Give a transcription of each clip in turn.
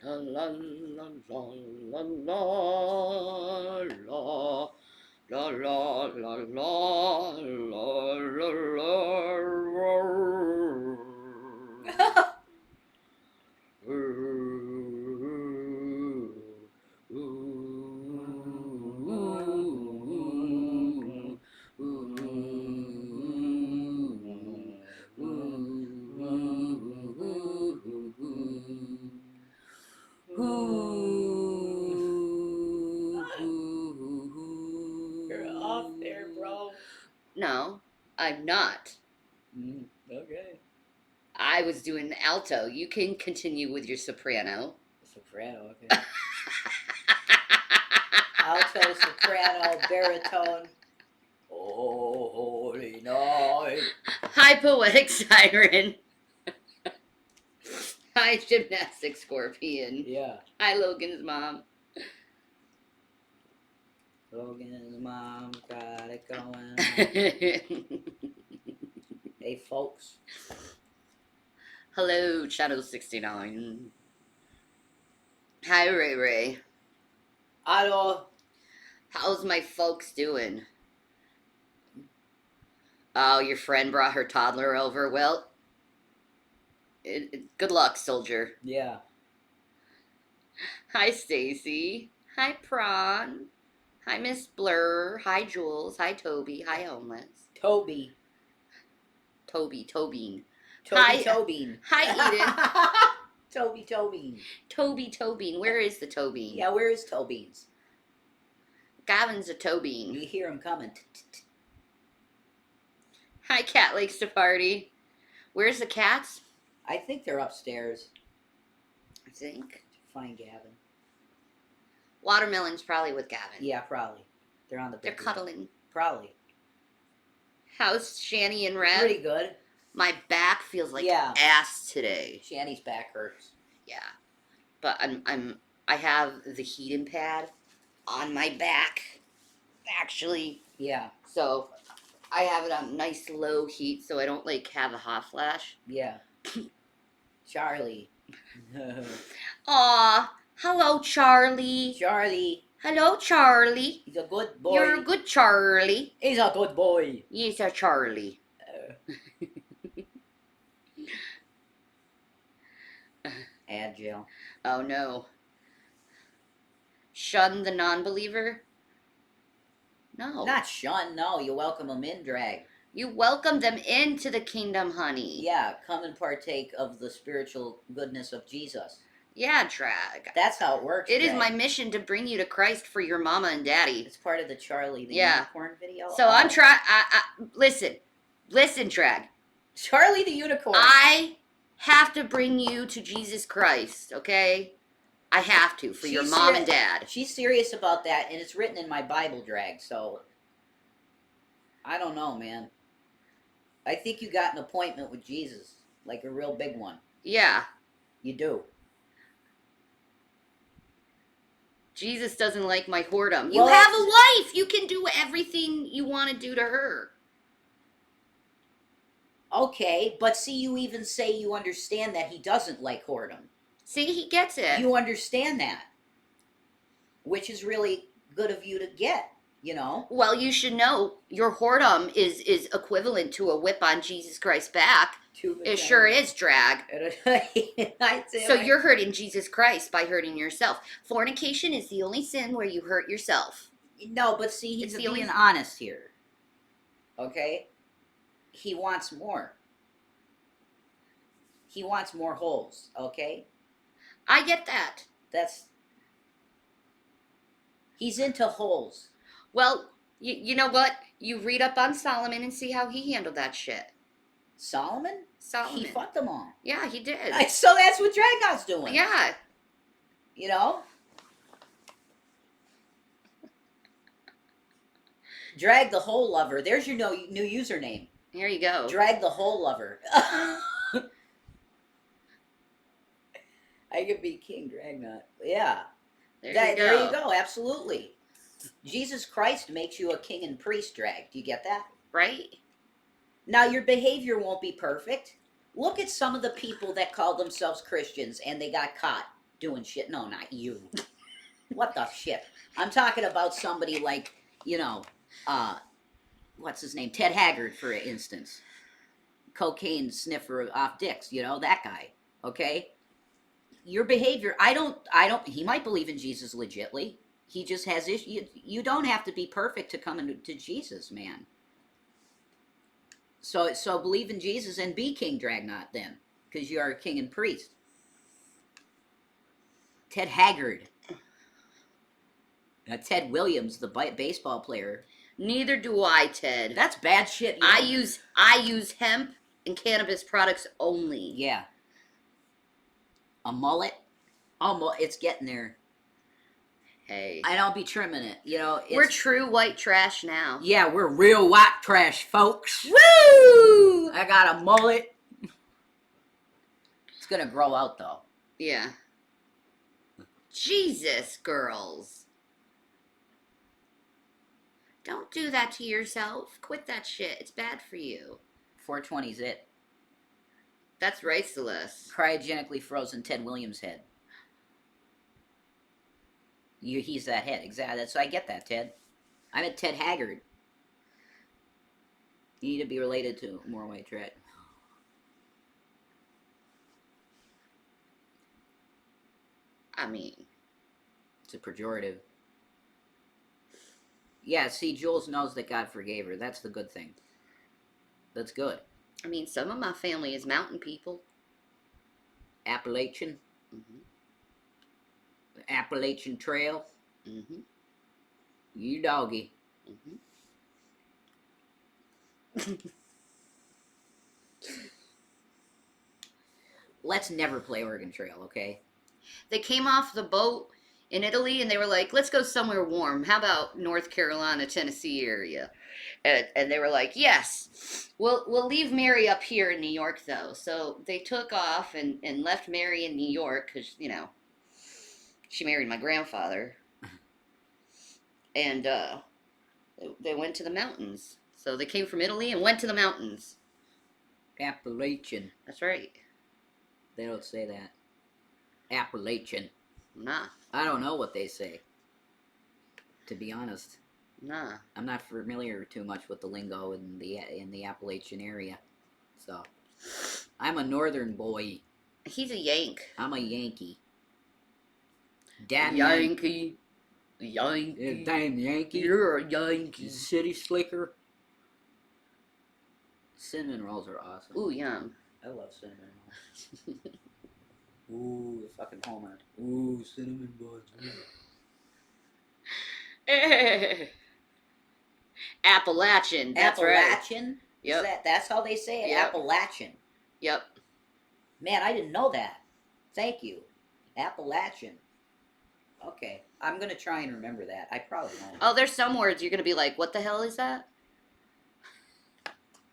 La la la la la la la la la la la la la. You're off there, bro. No, I'm not. Okay. I was doing alto. You can continue with your soprano. Soprano, okay. Alto, soprano, baritone. Oh, holy night. Hi, poetic siren. Hi, gymnastic scorpion. Yeah. Hi, Logan's mom. Logan's mom got it going on. Hey, folks. Hello, Shadow69. Hi, Ray Ray. Hello. How's my folks doing? Oh, your friend brought her toddler over. Well, good luck, soldier. Yeah. Hi, Stacy. Hi, Prawn. Hi, Miss Blur. Hi, Jules. Hi, Toby. Hi, Homeless. Toby. Tobeen. Toby Tobeen. Hi, Eden. Toby Tobeen. Tobeen. Where is the Tobeen? Yeah, where is Tobeens? Gavin's a Tobeen. You hear him coming. Hi, Cat likes to party. Where's the cats? I think they're upstairs. I think. Find Gavin. Watermelon's probably with Gavin. Yeah, probably. They're on the bed. They're cuddling. Probably. How's Shanny and Rev? Pretty good. My back feels like ass today. Shanny's back hurts. Yeah. But I have the heating pad on my back. Actually. Yeah. So I have it on nice low heat so I don't like have a hot flash. Yeah. Charlie. Aw. Hello, Charlie. Charlie. Hello, Charlie. He's a good boy. You're a good Charlie. He's a good boy. He's a Charlie. Agile. Oh no. Shun the non-believer? No. Not shun, no. You welcome them in, drag. You welcome them into the kingdom, honey. Yeah, come and partake of the spiritual goodness of Jesus. Yeah, drag. That's how it works. It is my mission to bring you to Christ for your mama and daddy. It's part of the Charlie the Unicorn video. So I'm trying. Listen, drag. Charlie the Unicorn. I have to bring you to Jesus Christ, okay? I have to for your mom and dad. She's serious about that, and it's written in my Bible, drag. So I don't know, man. I think you got an appointment with Jesus, like a real big one. Yeah. You do. Jesus doesn't like my whoredom. You have a wife. You can do everything you want to do to her. Okay, but see, you even say you understand that he doesn't like whoredom. See, he gets it. You understand that. Which is really good of you to get, you know? Well, you should know your whoredom is equivalent to a whip on Jesus Christ's back. It sure is, drag. So you're hurting Jesus Christ by hurting yourself. Fornication is the only sin where you hurt yourself. No, but see, he's being honest here. Okay? He wants more. He wants more holes, okay? I get that. He's into holes. Well, you know what? You read up on Solomon and see how he handled that shit. Solomon? He fucked them all. Yeah, he did. So that's what Dragon's doing. Yeah. You know? Drag the Hole Lover. There's your new username. Here you go. Drag the Hole Lover. I could be King Dragnot. Yeah. There you go. Absolutely. Jesus Christ makes you a king and priest, drag. Do you get that? Right. Now, your behavior won't be perfect. Look at some of the people that call themselves Christians and they got caught. doing shit. No, not you. What the shit? I'm talking about somebody like, you know, what's his name? Ted Haggard, for instance. Cocaine sniffer off dicks, you know, that guy. Okay? Your behavior, I don't, he might believe in Jesus legitly. He just has issues. You don't have to be perfect to come into Jesus, man. So believe in Jesus and be King Dragnot then, because you are a king and priest. Ted Haggard. Ted Williams, the baseball player. Neither do I, Ted. That's bad shit. I use hemp and cannabis products only. Yeah. A mullet. Oh, it's getting there. Hey. And I'll be trimming it. You know, we're true white trash now. Yeah, we're real white trash, folks. Woo! I got a mullet. It's gonna grow out though. Yeah. Jesus, girls. Don't do that to yourself. Quit that shit. It's bad for you. 420's it. That's racist. Cryogenically frozen Ted Williams head. He's that head. Exactly. So I get that, Ted. I'm at Ted Haggard. You need to be related to more white trash. I mean, it's a pejorative. Yeah, see, Jules knows that God forgave her. That's the good thing. That's good. I mean, some of my family is mountain people. Appalachian. Mm-hmm. The Appalachian Trail. Mm-hmm. You doggy. Mm-hmm. Let's never play Oregon Trail, okay? They came off the boat in Italy and they were like, let's go somewhere warm. How about North Carolina, Tennessee area? And they were like, yes, we'll leave Mary up here in New York, though. So they took off and left Mary in New York because, you know, she married my grandfather. And they went to the mountains. So they came from Italy and went to the mountains. Appalachian. That's right. They don't say that. Appalachian. Nah. I don't know what they say. To be honest. Nah. I'm not familiar too much with the lingo in the Appalachian area. So I'm a northern boy. He's a Yank. I'm a Yankee. Damn Yankee. Yankee. Yeah, damn Yankee. You're a Yankee. City slicker. Cinnamon rolls are awesome. Ooh, yum. I love cinnamon rolls. Ooh, the fucking Homer. Ooh, cinnamon buns. Appalachian. That's Appalachian? Right. Yep. That's how they say it? Yep. Appalachian. Yep. Man, I didn't know that. Thank you. Appalachian. Okay. I'm going to try and remember that. I probably won't. Oh, there's some words you're going to be like, what the hell is that?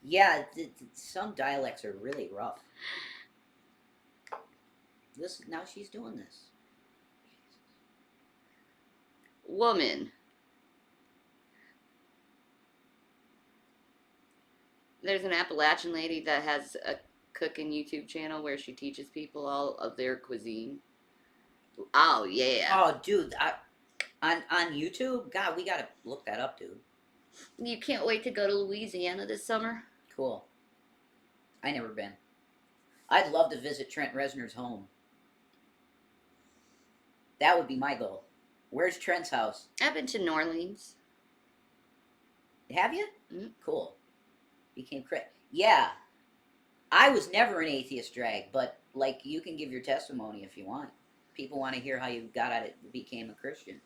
Yeah, some dialects are really rough. Now she's doing this. Woman. There's an Appalachian lady that has a cooking YouTube channel where she teaches people all of their cuisine. Oh, yeah. Oh, dude. On YouTube? God, we got to look that up, dude. You can't wait to go to Louisiana this summer? Cool. I never been. I'd love to visit Trent Reznor's home. That would be my goal. Where's Trent's house? I've been to New Orleans. Have you? Mm-hmm. Cool. Became yeah. I was never an atheist drag, but like you can give your testimony if you want. People want to hear how you got at it, became a Christian.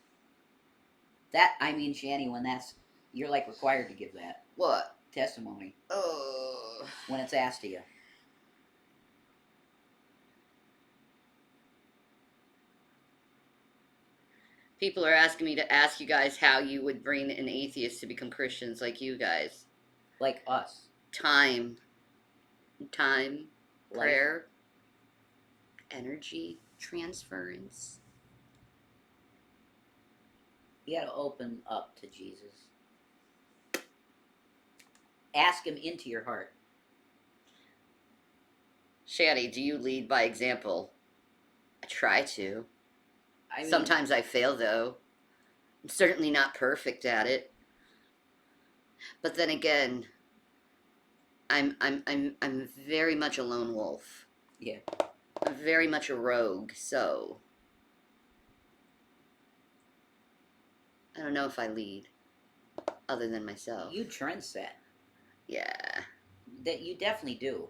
That I mean, Shanny, when you're like required to give that. What? Testimony. When it's asked to you. People are asking me to ask you guys how you would bring an atheist to become Christians like you guys. Like us. Time. Life. Prayer. Energy. Transference. You got to open up to Jesus. Ask him into your heart. Shanny, do you lead by example? I try to. I mean, sometimes I fail though. I'm certainly not perfect at it. But then again, I'm very much a lone wolf. Yeah. I'm very much a rogue, so I don't know if I lead other than myself. You trend set. Yeah. That you definitely do.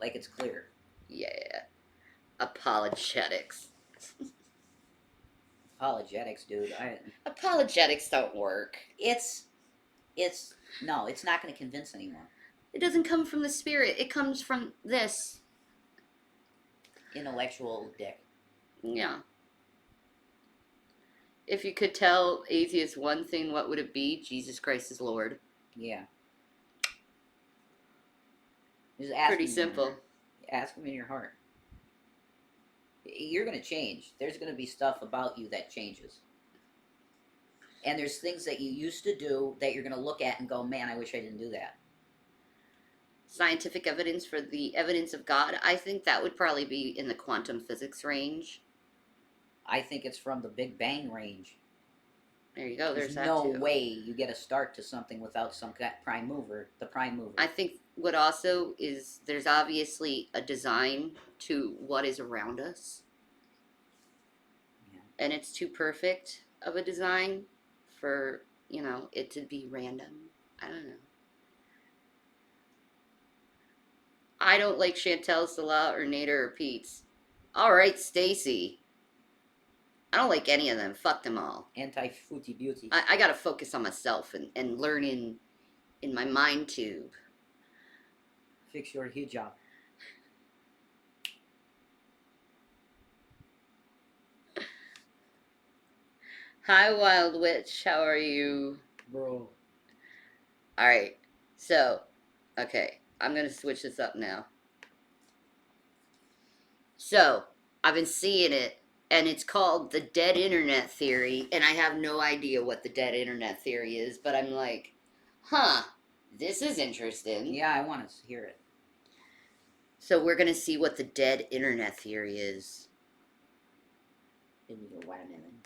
Like it's clear. Yeah. Apologetics. Apologetics, dude. Apologetics don't work. It's no, it's not going to convince anyone. It doesn't come from the spirit. It comes from this. Intellectual dick. Yeah. If you could tell atheists one thing, what would it be? Jesus Christ is Lord. Yeah. Just ask Pretty simple. Ask him in your heart. You're going to change. There's going to be stuff about you that changes. And there's things that you used to do that you're going to look at and go, man, I wish I didn't do that. Scientific evidence for the evidence of God, I think that would probably be in the quantum physics range. I think it's from the Big Bang range. There you go. There's that no too. way you get a start to something without some prime mover. The prime mover. I think what also is there's obviously a design to what is around us. Yeah. And it's too perfect of a design for, it to be random. I don't know. I don't like Chantel, Salah, or Nader, or Pete's. All right, Stacy. I don't like any of them. Fuck them all. Anti-footy beauty. I got to focus on myself and learn in my mind tube. Fix your hijab. Hi, Wild Witch. How are you? Bro. All right. So, okay. I'm going to switch this up now. So, I've been seeing it, and it's called the dead internet theory, and I have no idea what the dead internet theory is, but I'm like, this is interesting. Yeah, I want to hear it. So we're going to see what the dead internet theory is. Give me a watermelon.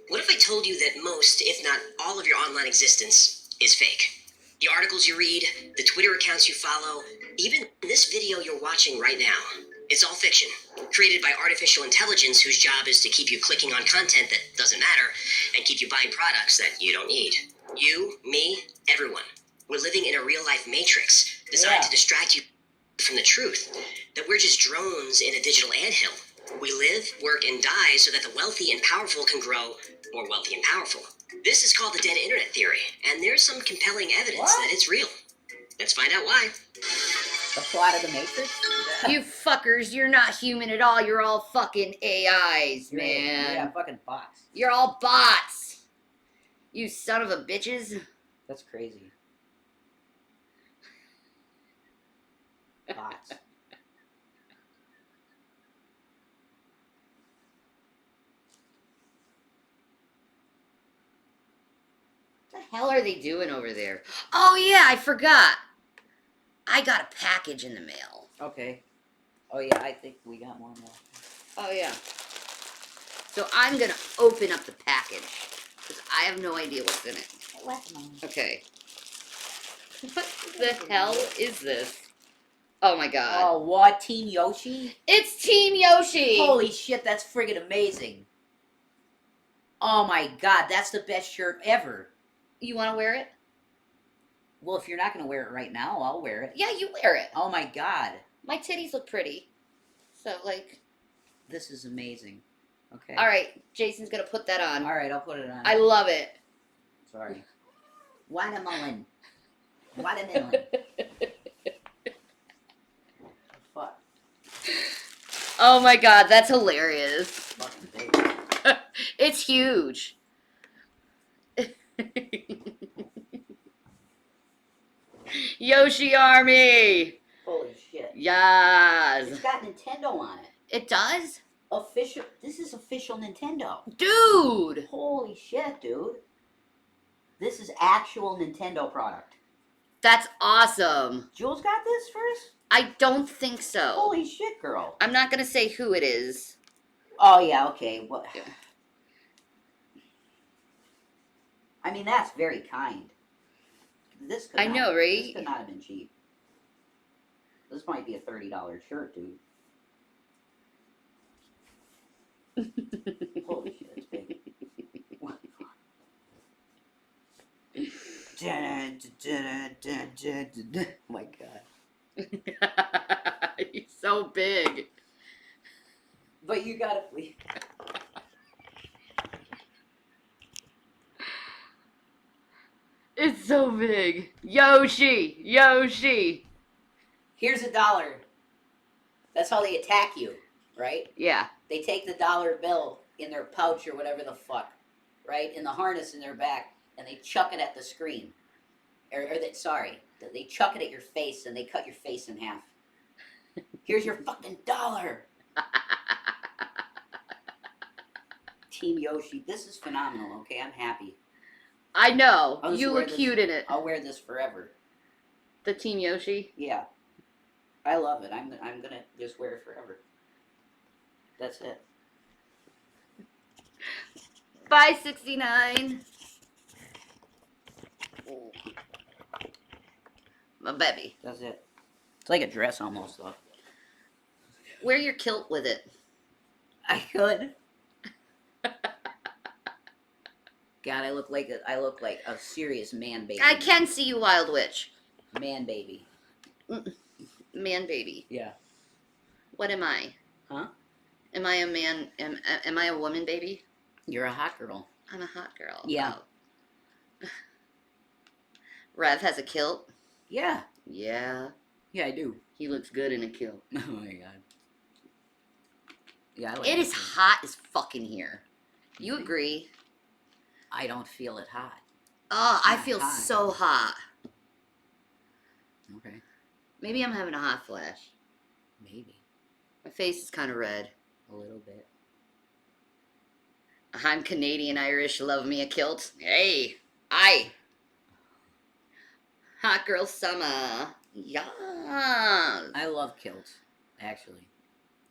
What if I told you that most, if not all of your online existence is fake? The articles you read, the Twitter accounts you follow, even this video you're watching right now. It's all fiction, created by artificial intelligence whose job is to keep you clicking on content that doesn't matter and keep you buying products that you don't need. You, me, everyone. We're living in a real-life matrix designed to distract you from the truth, that we're just drones in a digital anthill. We live, work, and die so that the wealthy and powerful can grow more wealthy and powerful. This is called the dead internet theory, and there's some compelling evidence that it's real. Let's find out why. The plot of the Matrix? You fuckers, you're not human at all. You're all fucking AIs, man. Yeah, fucking bots. You're all bots. You son of a bitches. That's crazy. Bots. What the hell are they doing over there? Oh, yeah, I forgot. I got a package in the mail. Okay. Oh, yeah, I think we got more now. Oh, yeah. So I'm going to open up the package, because I have no idea what's in it. Okay. What the hell is this? Oh, my God. Oh, what? Team Yoshi? It's Team Yoshi! Holy shit, that's friggin' amazing. Oh, my God, that's the best shirt ever. You want to wear it? Well, if you're not going to wear it right now, I'll wear it. Yeah, you wear it. Oh, my God. My titties look pretty. So, like... This is amazing. Okay. All right, Jason's going to put that on. All right, I'll put it on. I love it. Sorry. Watermelon. Watermelon. Fuck. Oh, my God, that's hilarious. Fucking big. It's huge. Yoshi Army! Holy shit. Yes! It's got Nintendo on it. It does? Official. This is official Nintendo. Dude! Holy shit, dude. This is actual Nintendo product. That's awesome. Jules got this first? I don't think so. Holy shit, girl. I'm not going to say who it is. Oh, yeah, okay. Well, Yeah. I mean, that's very kind. This could I not, know, This right? could not have been cheap. This might be a $30 shirt, dude. Holy shit, it's big. What the fuck? My God. He's so big. But you gotta. It's so big. Yoshi! Yoshi! Here's $1. That's how they attack you, right? Yeah. They take the dollar bill in their pouch or whatever the fuck, right? In the harness in their back, and they chuck it at the screen. They chuck it at your face and they cut your face in half. Here's your fucking dollar. Team Yoshi, this is phenomenal. Okay, I'm happy. I know. I'll just You wear look this- cute in it. I'll wear this forever. The Team Yoshi? Yeah, I love it. I'm gonna just wear it forever. That's it. Bye, 69. My baby. That's it. It's like a dress almost, though. Wear your kilt with it. I could. God, I look like a serious man baby. I can see you, Wild Witch. Man baby. Man baby. Yeah. What am I? Huh? Am I a man? Am I a woman baby? You're a hot girl. I'm a hot girl. Yeah. Oh. Rev has a kilt. Yeah. Yeah. Yeah, I do. He looks good in a kilt. Oh my God. Yeah, I like It is too. hot as fucking here. You agree? I don't feel it hot. Oh, I Not feel hot. so hot. Okay. Maybe I'm having a hot flash. Maybe. My face is kind of red. A little bit. I'm Canadian Irish. Love me a kilt. Hey, aye. Hot girl summer. Yeah. I love kilts, actually.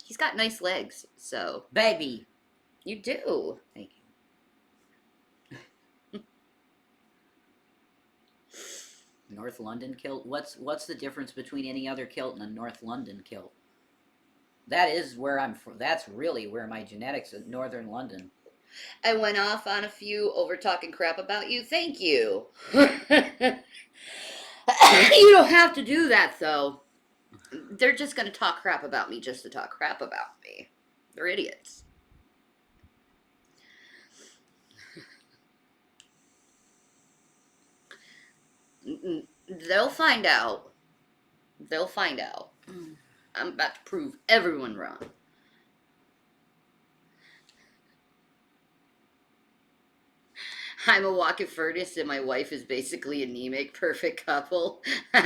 He's got nice legs, so Baby. you do. Thank you. North London kilt? What's the difference between any other kilt and a North London kilt? That is where I'm from. That's really where my genetics is, Northern London. I went off on a few over talking crap about you. Thank you. You don't have to do that, though. They're just going to talk crap about me just to talk crap about me. They're idiots. They'll find out. They'll find out. I'm about to prove everyone wrong. I'm a walking furnace and my wife is basically anemic. Perfect couple. Do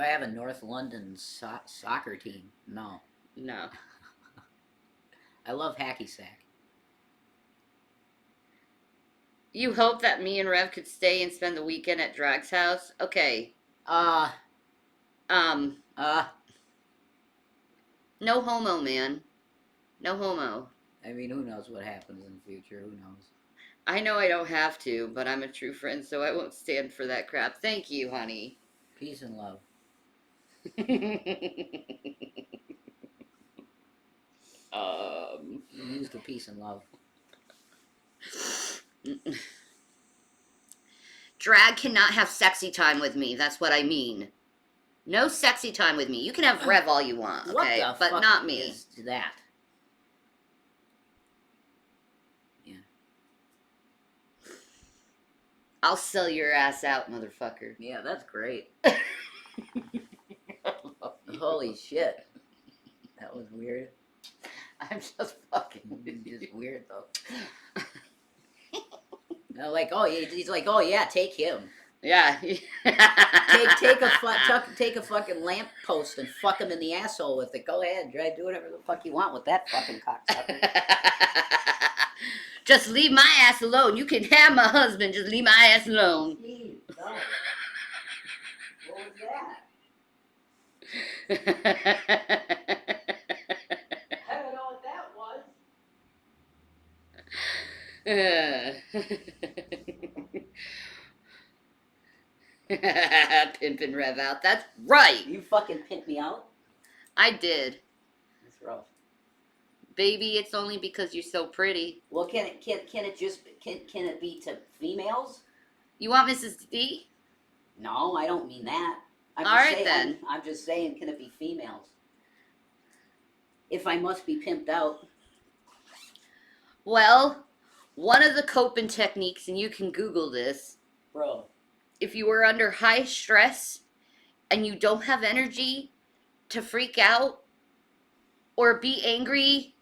I have a North London soccer team? No. No. I love hacky sack. You hope that me and Rev could stay and spend the weekend at Drag's house? Okay. No homo, man. No homo. I mean, who knows what happens in the future? Who knows? I know I don't have to, but I'm a true friend, so I won't stand for that crap. Thank you, honey. Peace and love. Use the peace and love. Drag cannot have sexy time with me. That's what I mean. No sexy time with me. You can have Rev all you want, okay? What the But fuck not me. is that? Yeah. I'll sell your ass out, motherfucker. Yeah, that's great. Holy shit. That was weird. I'm just fucking. Just weird though. No, like, oh, he's like, oh yeah, take him. Yeah. Take a fucking lamp post and fuck him in the asshole with it. Go ahead, try to do whatever the fuck you want with that fucking cocksucker. Just leave my ass alone. You can have my husband. Just leave my ass alone. Please, no. What was that? Pimp and Rev out. That's right. You fucking pimp me out? I did. That's rough. Baby, it's only because you're so pretty. Well, can it be to females? You want Mrs. D? No, I don't mean that. Then. I'm just saying, can it be females? If I must be pimped out. Well, one of the coping techniques, and you can Google this. Bro. If you are under high stress and you don't have energy to freak out or be angry,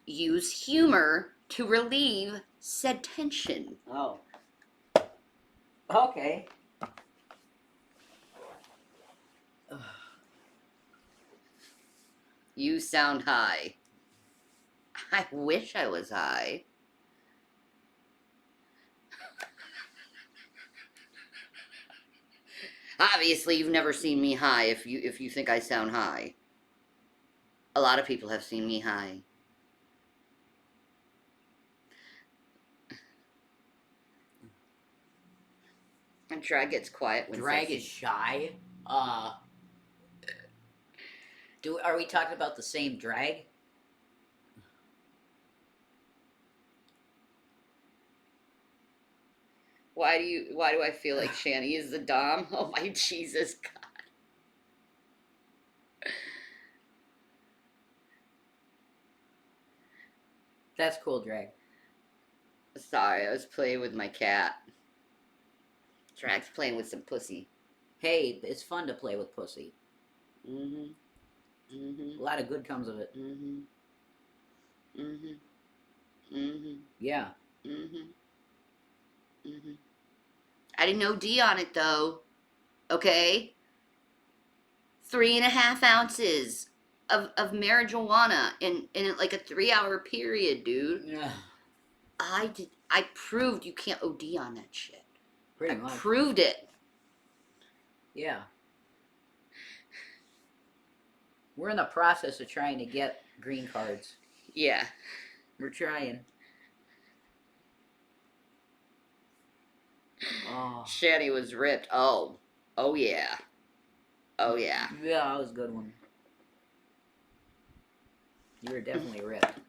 use humor to relieve said tension. Oh. Okay. You sound high. I wish I was high. Obviously, you've never seen me high if you think I sound high. A lot of people have seen me high. And Drag gets quiet when Drag is shy. Are we talking about the same drag? Why do I feel like Shanny is the dom? Oh my Jesus God. That's cool, Drag. Sorry, I was playing with my cat. Drag's playing with some pussy. Hey, it's fun to play with pussy. Mm-hmm. Mm-hmm. A lot of good comes of it. Mm-hmm. Mm-hmm. Mm-hmm. Yeah. Mm-hmm. Mm-hmm. I didn't know D on it though. Okay? 3.5 ounces of marijuana in like a 3-hour period, dude. Yeah. I proved you can't OD on that shit. Pretty I much. proved it. Yeah. We're in the process of trying to get green cards. Yeah. We're trying. Oh. Shanny was ripped. Oh yeah. Oh yeah. Yeah, that was a good one. You were definitely ripped.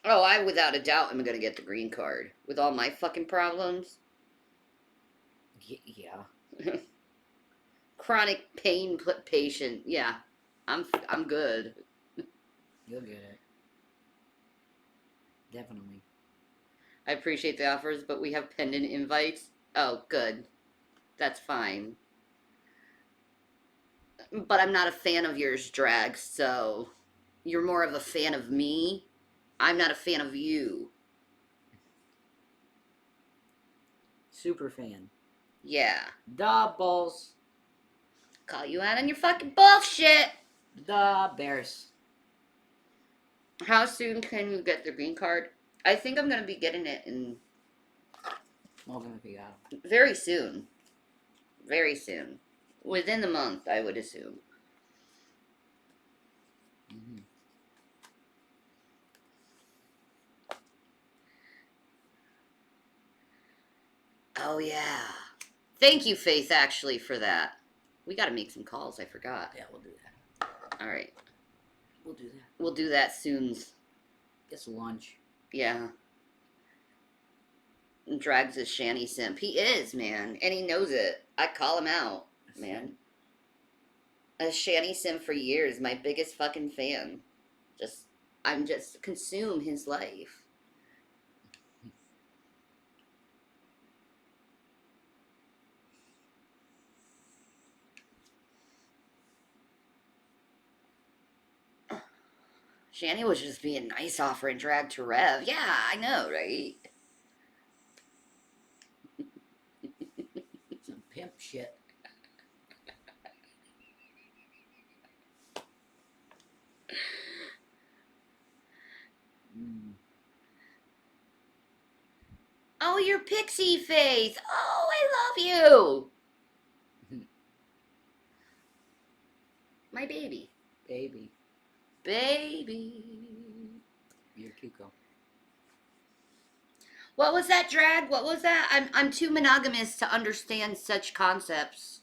Oh, I without a doubt am gonna get the green card with all my fucking problems. Yeah. Chronic pain patient. Yeah, I'm good. You'll get it. Definitely. I appreciate the offers, but we have pending invites. Oh, good. That's fine. But I'm not a fan of yours, Drag, so you're more of a fan of me. I'm not a fan of you. Super fan. Yeah. Doubles. Call you out on your fucking bullshit. The Bears. How soon can you get the green card? I think I'm going to be getting it in... Very soon. Very soon. Within the month, I would assume. Mm-hmm. Oh, yeah. Thank you, Faith, actually, for that. We got to make some calls. I forgot. Yeah, we'll do that. All right. We'll do that. We'll do that soon. It's lunch. Yeah. Drags his Shanny simp. He is, man. And he knows it. I call him out, man. A Shanny simp for years. My biggest fucking fan. I'm just consume his life. Shanny was just being nice offering drag to Rev. Yeah, I know, right? Some pimp shit. Oh, you're Pixie Faith. Oh, I love you. My baby. Baby. Baby. You're Cuco. What was that, drag? What was that? I'm too monogamous to understand such concepts.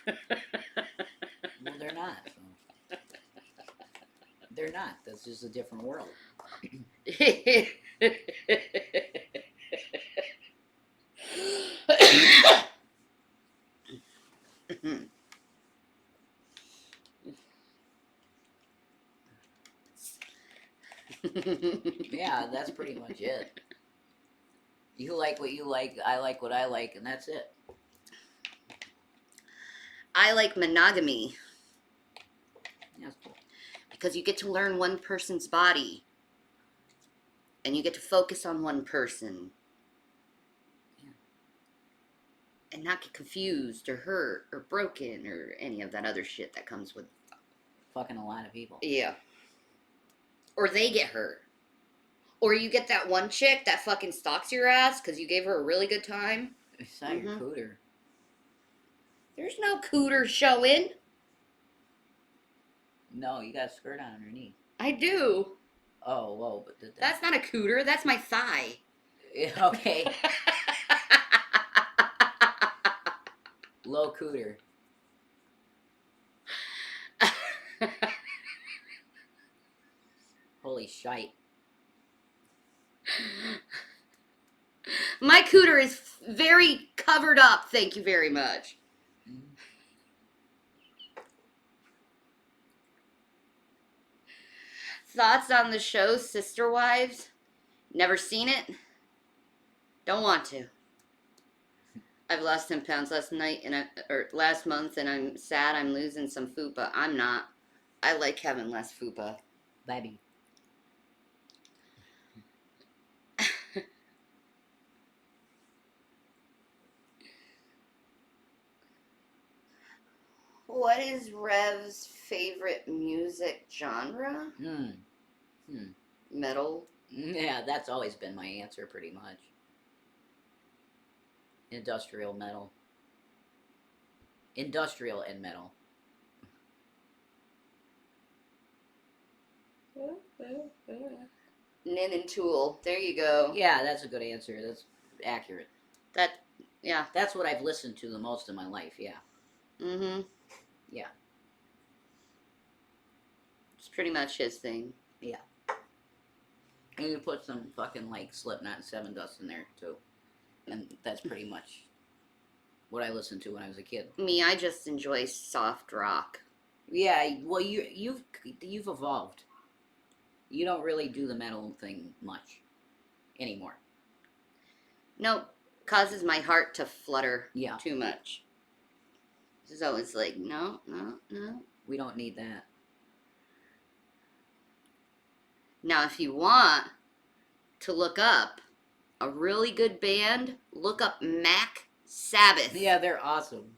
Well, they're not. So. They're not. That's just a different world. Yeah, that's pretty much it. You like what you like, I like what I like, and that's it. I like monogamy. That's cool. Because you get to learn one person's body. And you get to focus on one person. Yeah. And not get confused or hurt or broken or any of that other shit that comes with fucking a lot of people. Yeah. Or they get hurt. Or you get that one chick that fucking stalks your ass because you gave her a really good time. It's not your cooter. There's no cooter showing. No, you got a skirt on underneath. I do. Oh, whoa, but that's not a cooter. That's my thigh. Okay. Low cooter. Holy shite. My cooter is very covered up, thank you very much. Thoughts on the show Sister Wives? Never seen it. Don't want to. I've lost 10 pounds last month, and I'm sad I'm losing some fupa. I'm not. I like having less fupa. Baby. What is Rev's favorite music genre? Metal. Yeah, that's always been my answer, pretty much. Industrial metal. Industrial and metal. Nin and Tool. There you go. Yeah, that's a good answer. That's accurate. Yeah. That's what I've listened to the most in my life, yeah. Mm-hmm. Yeah. It's pretty much his thing. Yeah. And you put some fucking, like, Slipknot and Seven Dust in there, too. And that's pretty much what I listened to when I was a kid. Me, I just enjoy soft rock. Yeah, well, you've evolved. You don't really do the metal thing much anymore. Nope. Causes my heart to flutter too much. It's always like, no. We don't need that. Now, if you want to look up a really good band, look up Mac Sabbath. Yeah, they're awesome.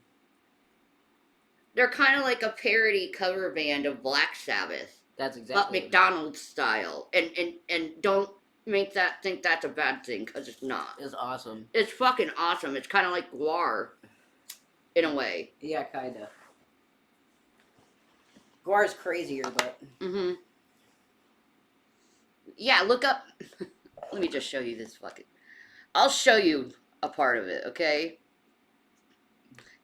They're kind of like a parody cover band of Black Sabbath. That's exactly. But McDonald's style. And don't make that think that's a bad thing, because it's not. It's awesome. It's fucking awesome. It's kind of like Guar, in a way. Yeah, kind of. Guar's crazier, but... Mm-hmm. Yeah, look up... Let me just show you this fucking... I'll show you a part of it, okay?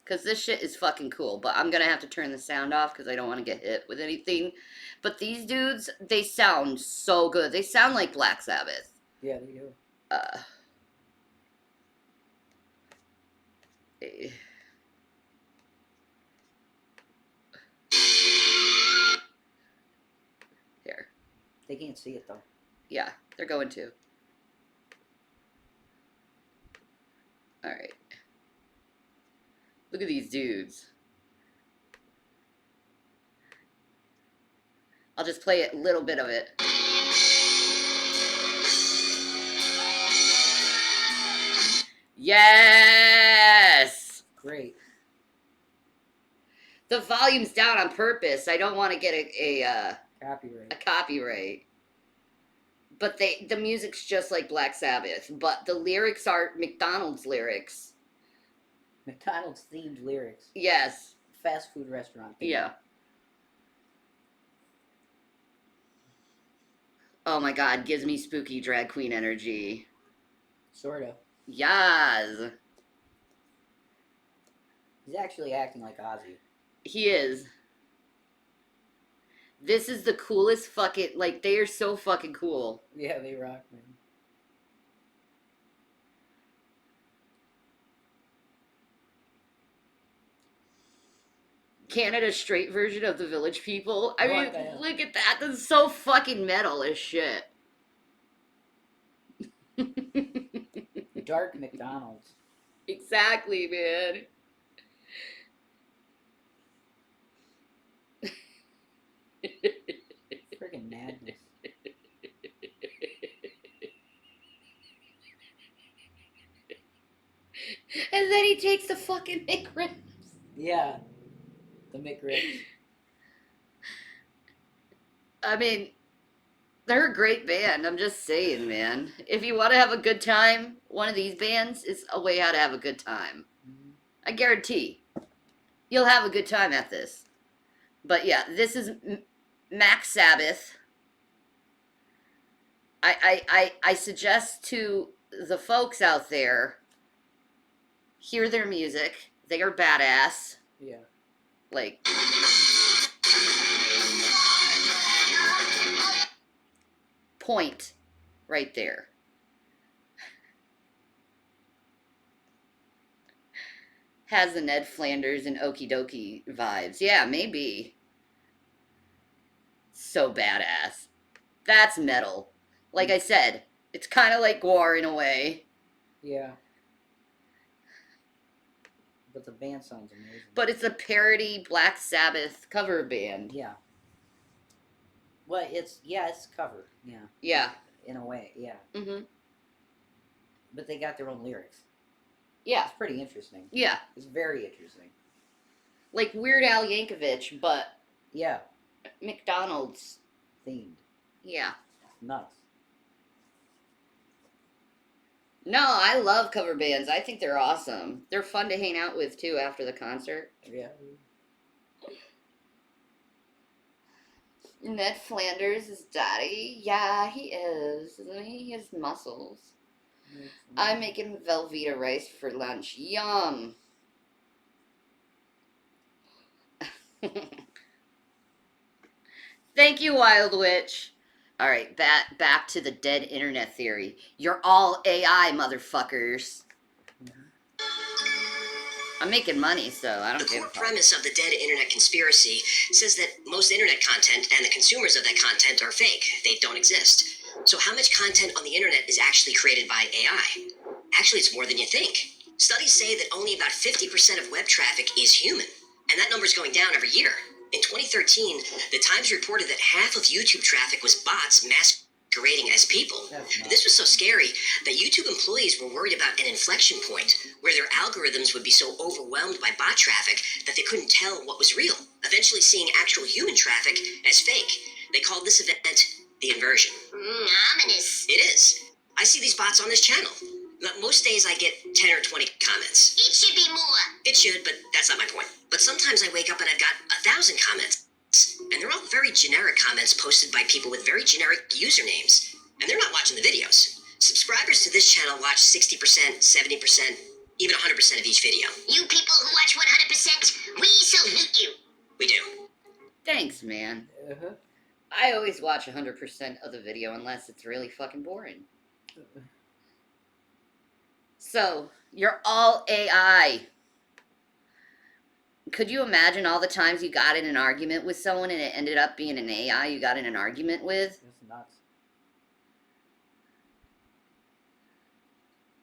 Because this shit is fucking cool. But I'm going to have to turn the sound off because I don't want to get hit with anything. But these dudes, they sound so good. They sound like Black Sabbath. Yeah, they do. Here. They can't see it, though. Yeah, they're going to. Alright. Look at these dudes. I'll just play a little bit of it. Yes! Great. The volume's down on purpose. I don't want to get a copyright. But the music's just like Black Sabbath. But the lyrics are McDonald's lyrics. McDonald's themed lyrics. Yes. Fast food restaurant theme. Yeah. Oh my god, gives me spooky drag queen energy. Sort of. Yes. He's actually acting like Ozzy. He is. This is the coolest fucking, like, they are so fucking cool. Yeah, they rock, man. Canada's straight version of the Village People. I mean, the hell? look at that. That's so fucking metal as shit. Dark McDonald's. Exactly, man. Friggin' madness. And then he takes the fucking McRibs. Yeah. The McRibs. I mean, they're a great band. I'm just saying, man. If you want to have a good time, one of these bands is a way how to have a good time. Mm-hmm. I guarantee you'll have a good time at this. But yeah, this is Max Sabbath. I suggest to the folks out there, hear their music. They are badass. Yeah. Like, point right there. Has the Ned Flanders and Okie Dokie vibes. Yeah, maybe. So badass. That's metal. Like I said, it's kind of like Gwar in a way. Yeah. But the band sounds amazing. But it's a parody Black Sabbath cover band. Yeah. Well, it's cover. Yeah. Yeah. In a way, yeah. Mm-hmm. But they got their own lyrics. Yeah. It's pretty interesting. Yeah. It's very interesting. Like Weird Al Yankovic, but yeah, McDonald's themed. Yeah. Nuts. No, I love cover bands. I think they're awesome. They're fun to hang out with too after the concert. Yeah. Ned Flanders is daddy. Yeah, he is. Isn't he? He has muscles. I'm making Velveeta rice for lunch. Yum. Thank you, Wild Witch. All right, back to the dead internet theory. You're all AI, motherfuckers. I'm making money, so I don't give a fuck. The core premise of the dead internet conspiracy says that most internet content and the consumers of that content are fake. They don't exist. So how much content on the internet is actually created by AI? Actually, it's more than you think. Studies say that only about 50% of web traffic is human, and that number is going down every year. In 2013, the Times reported that half of YouTube traffic was bots masquerading as people. And this was so scary that YouTube employees were worried about an inflection point where their algorithms would be so overwhelmed by bot traffic that they couldn't tell what was real, eventually seeing actual human traffic as fake. They called this event the inversion. Ominous. It is. I see these bots on this channel. Most days I get 10 or 20 comments. It should be more. It should, but that's not my point. But sometimes I wake up and I've got 1,000 comments. And they're all very generic comments posted by people with very generic usernames. And they're not watching the videos. Subscribers to this channel watch 60%, 70%, even 100% of each video. You people who watch 100%, we salute you. We do. Thanks, man. Uh-huh. I always watch 100% of the video unless it's really fucking boring. So, you're all AI. Could you imagine all the times you got in an argument with someone and it ended up being an AI you got in an argument with? That's nuts.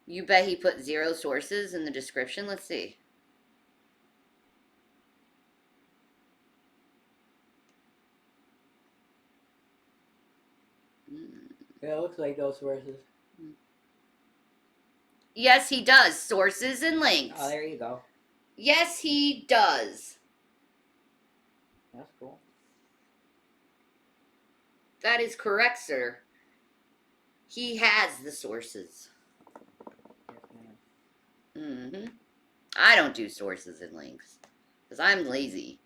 You bet he put 0 sources in the description? Let's see. Yeah, it looks like those sources. Yes, he does. Sources and links. Oh, there you go. Yes, he does. That's cool. That is correct, sir. He has the sources. Yes, ma'am. Mm-hmm. I don't do sources and links. Because I'm lazy.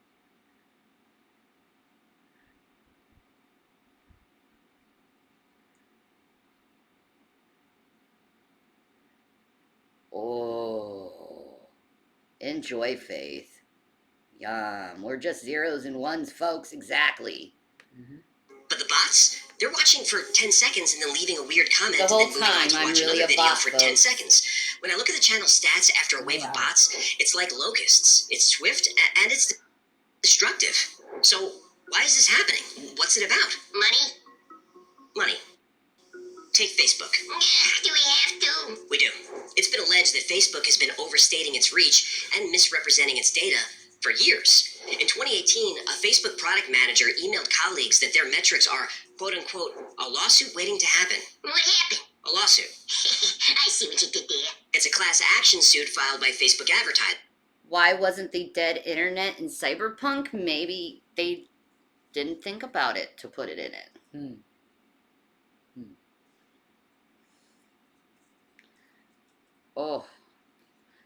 Oh. Enjoy, Faith. Yum. We're just zeros and ones, folks. Exactly. But the bots, they're watching for 10 seconds and then leaving a weird comment The and whole then moving on time, to I'm watch really another a video bot, for folks. 10 seconds. When I look at the channel stats after a wave of bots, it's like locusts. It's swift and it's destructive. So why is this happening? What's it about? Money? Money. Take Facebook. Do we have to? We do. It's been alleged that Facebook has been overstating its reach and misrepresenting its data for years. In 2018, a Facebook product manager emailed colleagues that their metrics are, quote unquote, a lawsuit waiting to happen. What happened? A lawsuit. I see what you did there. It's a class action suit filed by Facebook advertising. Why wasn't the dead internet in Cyberpunk? Maybe they didn't think about it to put it in it. Oh,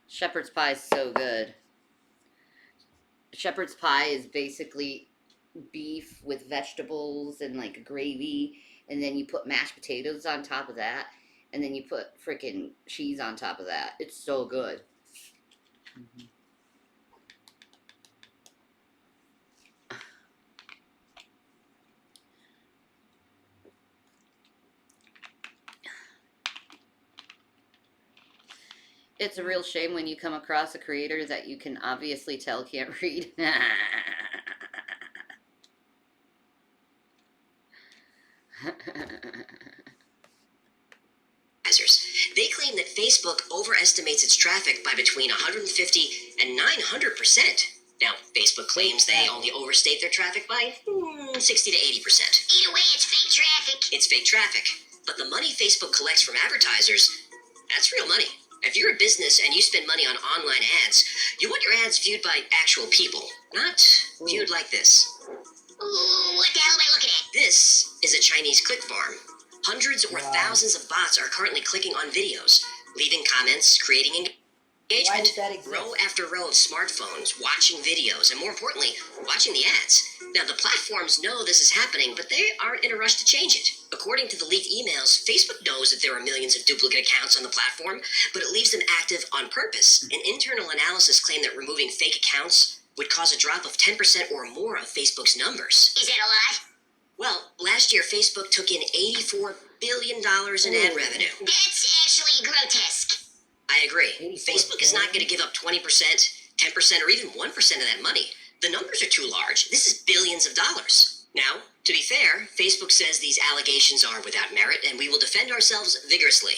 shepherd's pie is so good. Shepherd's pie is basically beef with vegetables and like gravy, and then you put mashed potatoes on top of that, and then you put freaking cheese on top of that. It's so good. It's a real shame when you come across a creator that you can obviously tell can't read. They claim that Facebook overestimates its traffic by between 150 and 900%. Now, Facebook claims they only overstate their traffic by 60 to 80%. Either way, it's fake traffic. It's fake traffic. But the money Facebook collects from advertisers, that's real money. If you're a business and you spend money on online ads, you want your ads viewed by actual people, not viewed like this. Ooh, what the hell am I looking at? This is a Chinese click farm. Hundreds or thousands of bots are currently clicking on videos, leaving comments, creating engagement. Why does that exist? Row after row of smartphones, watching videos, and more importantly, watching the ads. Now, the platforms know this is happening, but they aren't in a rush to change it. According to the leaked emails, Facebook knows that there are millions of duplicate accounts on the platform, but it leaves them active on purpose. An internal analysis claimed that removing fake accounts would cause a drop of 10% or more of Facebook's numbers. Is that a lot? Well, last year, Facebook took in $84 billion in ad revenue. That's actually grotesque. I agree. 84 Facebook is not going to give up 20%, 10%, or even 1% of that money. The numbers are too large. This is billions of dollars. Now, to be fair, Facebook says these allegations are without merit, and we will defend ourselves vigorously.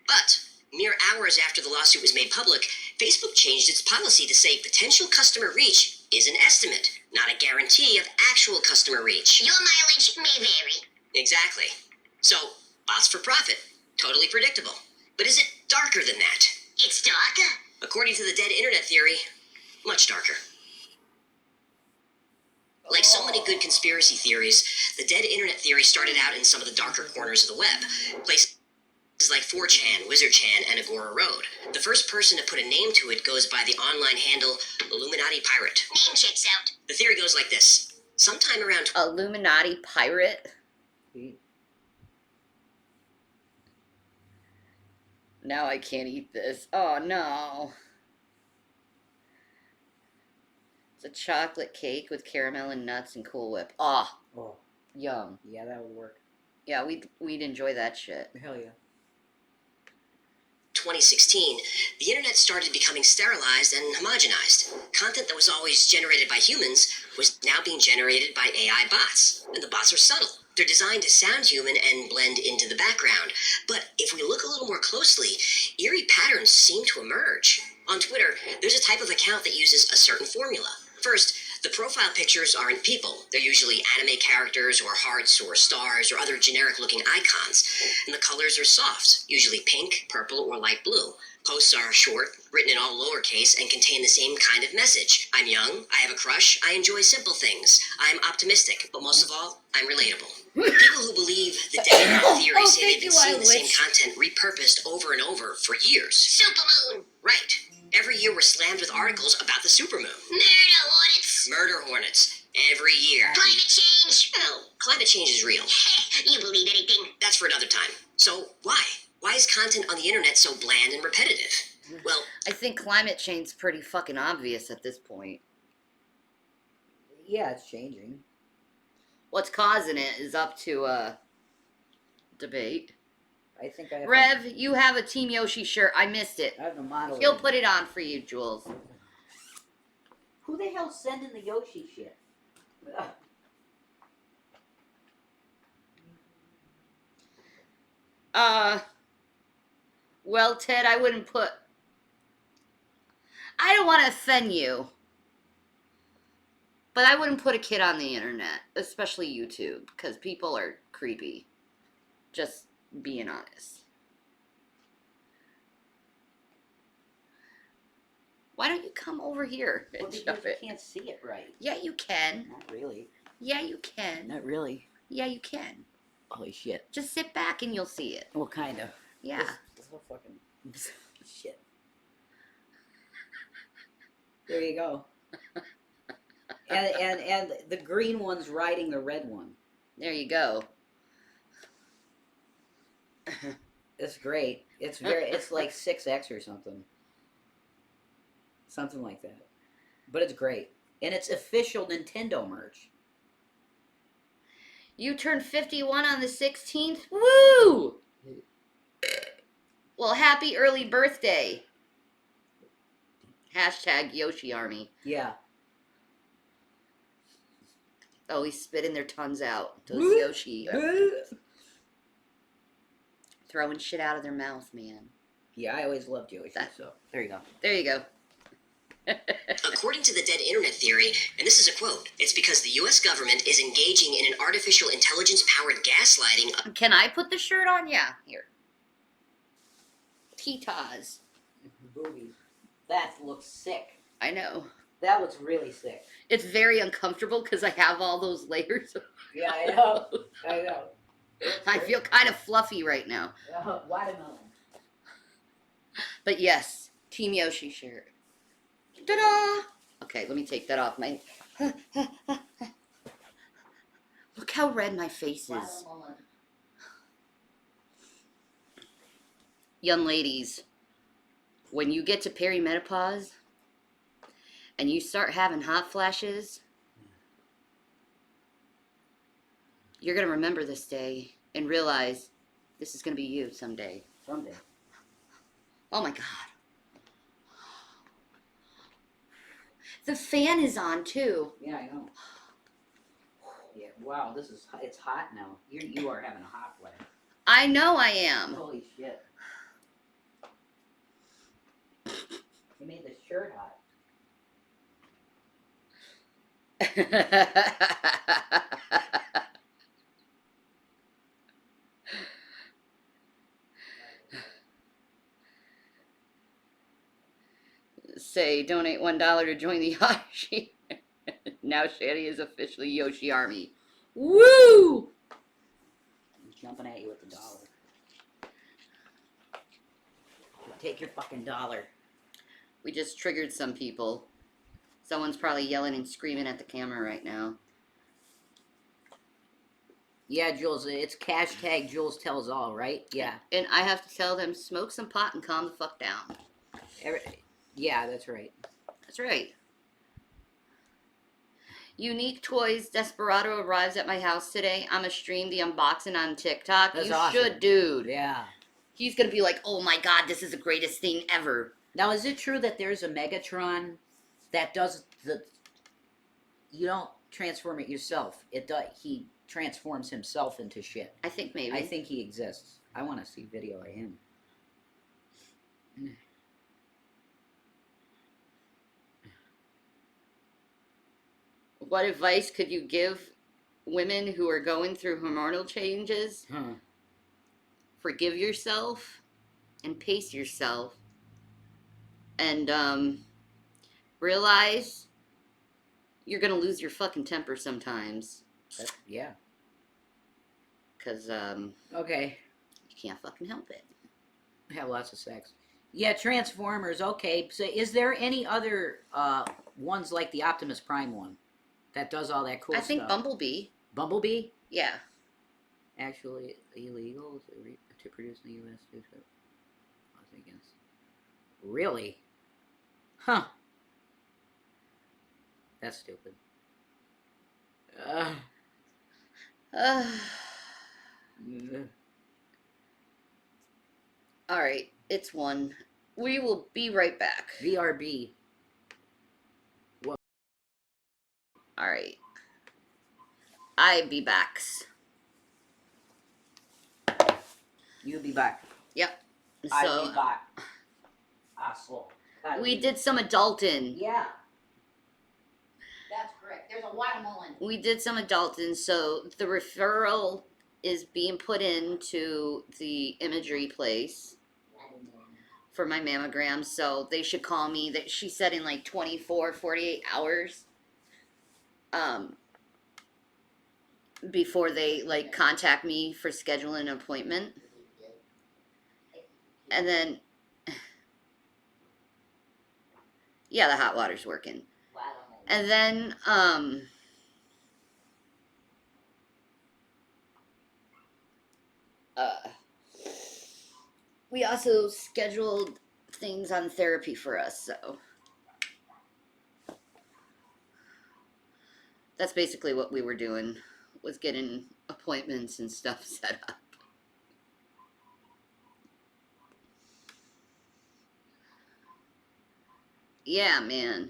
But, mere hours after the lawsuit was made public, Facebook changed its policy to say potential customer reach is an estimate, not a guarantee of actual customer reach. Your mileage may vary. Exactly. So, bots for profit. Totally predictable. But is it darker than that? It's darker. According to the dead internet theory, much darker. Like so many good conspiracy theories, the dead internet theory started out in some of the darker corners of the web. Places like 4chan, WizardChan, and Agora Road. The first person to put a name to it goes by the online handle Illuminati Pirate. Name checks out. The theory goes like this. Sometime around Illuminati pirate? Now I can't eat this. Oh no. It's a chocolate cake with caramel and nuts and Cool Whip. Oh, yum. Yeah, that would work. Yeah, we'd enjoy that shit. Hell yeah. 2016, the internet started becoming sterilized and homogenized. Content that was always generated by humans was now being generated by AI bots. And the bots are subtle. They're designed to sound human and blend into the background. But if we look a little more closely, eerie patterns seem to emerge. On Twitter, there's a type of account that uses a certain formula. First, the profile pictures aren't people. They're usually anime characters or hearts or stars or other generic-looking icons. And the colors are soft, usually pink, purple, or light blue. Posts are short, written in all lowercase, and contain the same kind of message. I'm young, I have a crush, I enjoy simple things, I'm optimistic, but most of all, I'm relatable. People who believe the dead internet theory say they've been seeing the same content repurposed over and over for years. Supermoon. Right. Every year we're slammed with articles about the supermoon. Murder hornets. Murder hornets. Every year. Climate change. Well, climate change is real. You believe anything? That's for another time. So, why? Why is is content on the internet so bland and repetitive? Well, I think climate change's pretty fucking obvious at this point. Yeah, it's changing. What's causing it is up to debate. I think I have Rev, you have a Team Yoshi shirt. I missed it. I have the model. He'll put it on for you, Jules. Who the hell's sending the Yoshi shit? Well, Ted, I wouldn't put... I don't want to offend you, but I wouldn't put a kid on the internet, especially YouTube, because people are creepy. Just being honest. Why don't you come over here and Well, shove because you it? can't see it right. Yeah, you can. Not really. Yeah, you can. Not really. Yeah, you can. Holy shit. Just sit back and you'll see it. Well, kind of. Yeah. This whole fucking shit. There you go. And the green one's riding the red one. There you go. It's great. It's like 6X or something. Something like that. But it's great. And it's official Nintendo merch. You turned 51 on the 16th? Woo! Well, happy early birthday. Hashtag Yoshi Army. Yeah. Oh, he's spitting their tons out. Those Yoshi. Throwing shit out of their mouth, man. Yeah, I always loved Yoshi, so there you go. There you go. according to the dead internet theory, and this is a quote, it's because the US government is engaging in an artificial intelligence-powered gaslighting. Can I put the shirt on? Yeah, here. Titas. Boobies. That looks sick. I know. That looks really sick. It's very uncomfortable because I have all those layers. Yeah, I know. I know. I feel kind of fluffy right now. Watermelon. But yes, Team Yoshi shirt. Ta-da! Okay, let me take that off. My Look how red my face is. Watermelon. Young ladies, when you get to perimenopause and you start having hot flashes, you're going to remember this day and realize this is going to be you someday. Someday. Oh my God. The fan is on too. Yeah, I know. Yeah, wow, it's hot now. You are having a hot flash. I know I am. Holy shit. You made the shirt hot. Say, donate $1 to join the Yoshi. Now Shanny is officially Yoshi Army. Woo! I'm jumping at you with the dollar. Take your fucking dollar. We just triggered some people. Someone's probably yelling and screaming at the camera right now. Yeah, Jules, it's hashtag Jules tells all, right? Yeah. And I have to tell them, smoke some pot and calm the fuck down. Yeah, that's right. That's right. Unique Toys Desperado arrives at my house today. I'm gonna stream the unboxing on TikTok. That's you awesome. should, dude. Yeah. He's gonna be like, oh my God, this is the greatest thing ever. Now, is it true that there's a Megatron that does the... You don't transform it yourself. He transforms himself into shit. I think maybe. I think he exists. I want to see video of him. What advice could you give women who are going through hormonal changes? Forgive yourself and pace yourself. And realize you're going to lose your fucking temper sometimes. Yeah. Because Okay. you can't fucking help it. Have lots of sex. Yeah, Transformers, okay. So is there any other ones like the Optimus Prime one that does all that cool stuff? I think Bumblebee. Bumblebee? Yeah. Actually illegal to produce years in the U.S. due to laws against. Really? Huh. That's stupid. Alright, it's 1. We will be right back. VRB. Alright. I be backs. You be back. Yep. I be back. Asshole. We did some adulting. Yeah. That's correct. There's a watermelon. We did some adulting, so the referral is being put into the imagery place for my mammogram, so they should call me. That she said in like 24, 48 hours. Before they like contact me for scheduling an appointment. And then yeah, the hot water's working. And then we also scheduled things on therapy for us, so that's basically what we were doing, was getting appointments and stuff set up. Yeah, man.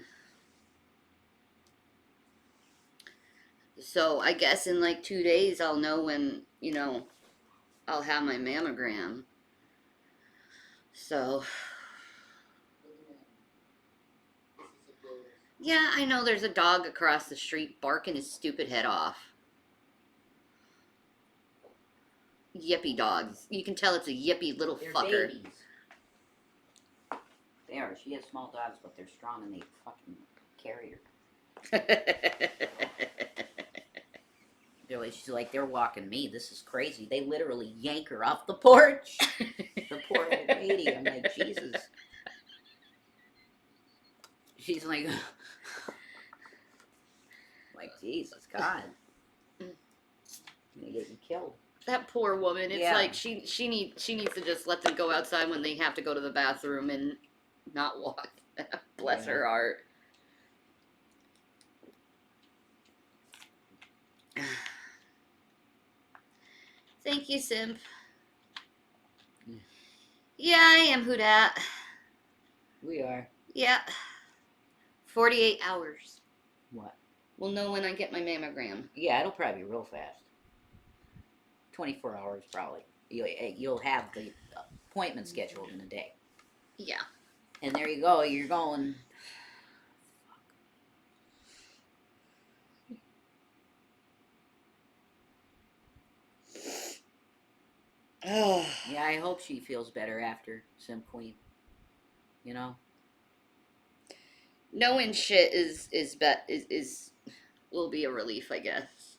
So I guess in like 2 days I'll know when, you know, I'll have my mammogram. So yeah, I know there's a dog across the street barking his stupid head off. Yippy dogs. You can tell it's a yippy little They're fucker. babies. They are. She has small dogs, but they're strong and they fucking carry her. She's like, they're walking me. This is crazy. They literally yank her off the porch. The poor old lady. I'm like, Jesus. She's like, Jesus, God. I'm gonna get you killed. That poor woman. It's Yeah. like she needs to just let them go outside when they have to go to the bathroom and not walk. Bless her heart. Thank you, Simp. Yeah, I am who dat. We are. Yeah. 48 hours. What? We'll know when I get my mammogram. Yeah, it'll probably be real fast. 24 hours, probably. You'll have the appointment scheduled in a day. Yeah. And there you go. You're going. Yeah, I hope she feels better after Sim Queen. You know? Knowing shit is will be a relief, I guess.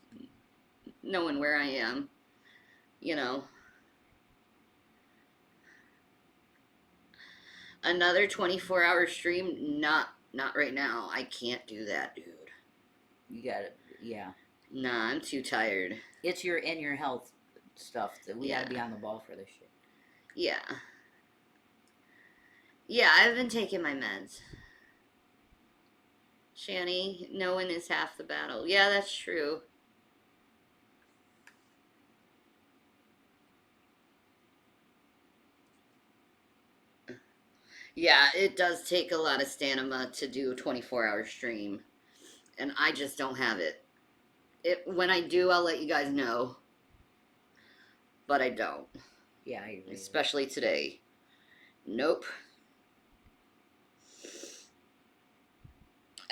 Knowing where I am, you know. Another 24-hour stream, not right now. I can't do that, dude. You got it. Yeah. Nah, I'm too tired. It's your health stuff that we gotta be on the ball for this shit. Yeah. Yeah, I've been taking my meds. Shanny, knowing is half the battle. Yeah, that's true. Yeah, it does take a lot of stamina to do a 24-hour stream. And I just don't have it. When I do, I'll let you guys know. But I don't. Yeah, I agree. Especially today. Nope.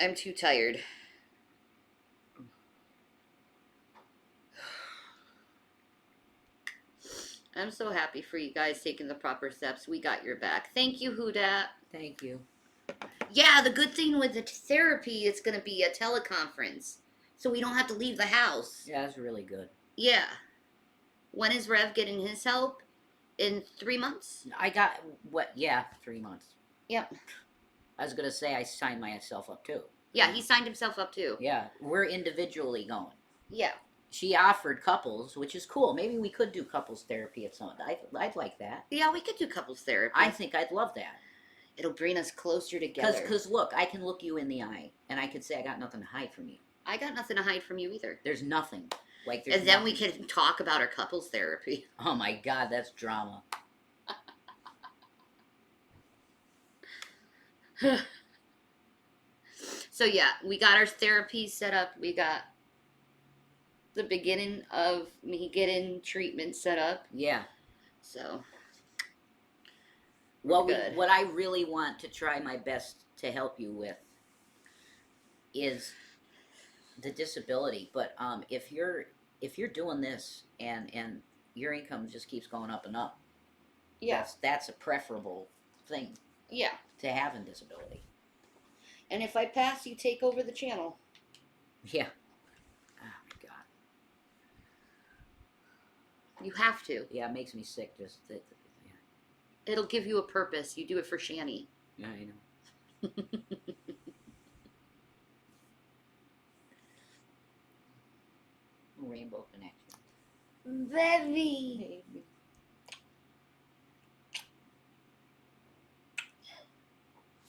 I'm too tired. I'm so happy for you guys taking the proper steps. We got your back. Thank you, Huda. Thank you. Yeah, the good thing with the therapy, it's going to be a teleconference. So we don't have to leave the house. Yeah, that's really good. Yeah. When is Rev getting his help? In 3 months? I got, 3 months. Yep. I was going to say I signed myself up too. Yeah, he signed himself up too. Yeah, we're individually going. Yeah. she offered couples, which is cool. Maybe we could do couples therapy at some. I'd like that. Yeah, we could do couples therapy. I think I'd love that. It'll bring us closer together. Because look, I can look you in the eye, and I could say I got nothing to hide from you. I got nothing to hide from you either. There's nothing. Like, and then we can talk about our couples therapy. Oh my God, that's drama. So yeah, we got our therapy set up. We got the beginning of me getting treatment set up. Yeah. So. What I really want to try my best to help you with is the disability. But if you're doing this and your income just keeps going up and up, yeah, that's a preferable thing. Yeah. To having disability. And if I pass, you take over the channel. Yeah. Oh my God. You have to. Yeah, it makes me sick just yeah. It'll give you a purpose. You do it for Shanny. Yeah, I know. Rainbow connection. Baby.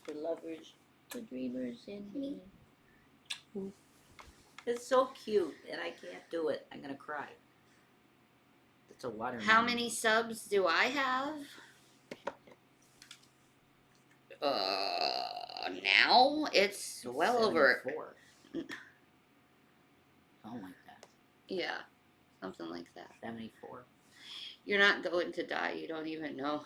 The lovers, the dreamers in me. It's so cute, and I can't do it. I'm gonna cry. It's a watermelon. How many subs do I have? Now it's well 74. over. Something like that. Yeah, something like that. 74. You're not going to die. You don't even know.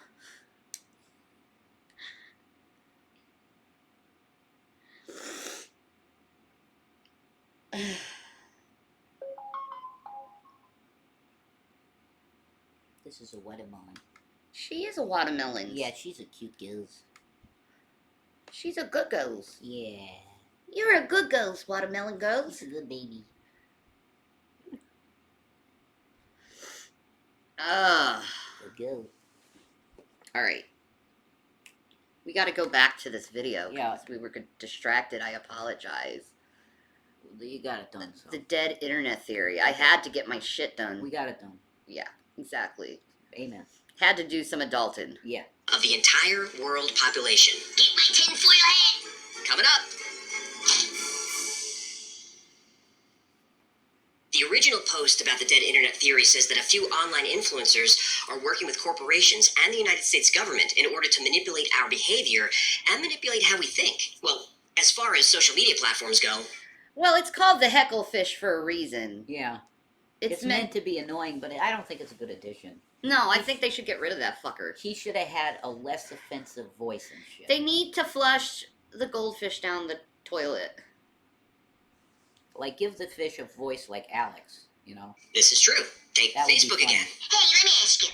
This is a watermelon. She is a watermelon. Yeah, she's a cute girl. She's a good girl. Yeah. You're a good girl, watermelon girl. She's a good baby. Good girl. Alright. We gotta go back to this video. Yeah. We were distracted. I apologize. You got it done. The dead internet theory. I had to get my shit done. We got it done. Yeah, exactly. Amen. Had to do some adulting. Yeah. Of the entire world population. Get my tinfoil hat. Coming up. The original post about the dead internet theory says that a few online influencers are working with corporations and the United States government in order to manipulate our behavior and manipulate how we think. Well, as far as social media platforms go. Well, it's called the heckle fish for a reason. Yeah. It's meant to be annoying, but I don't think it's a good addition. No, I think they should get rid of that fucker. He should have had a less offensive voice and shit. They need to flush the goldfish down the toilet. Like, give the fish a voice like Alex, you know? This is true. Take Facebook again. Hey, let me ask you.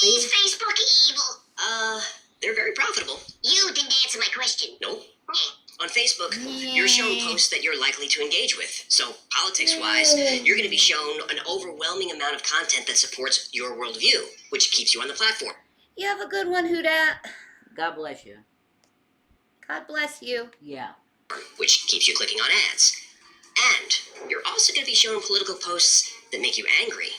Is Facebook evil? They're very profitable. You didn't answer my question. Nope. On Facebook, you're shown posts that you're likely to engage with. So, politics-wise, you're going to be shown an overwhelming amount of content that supports your worldview, which keeps you on the platform. You have a good one, Hoodat. God bless you. God bless you. Yeah. Which keeps you clicking on ads. And you're also going to be shown political posts that make you angry,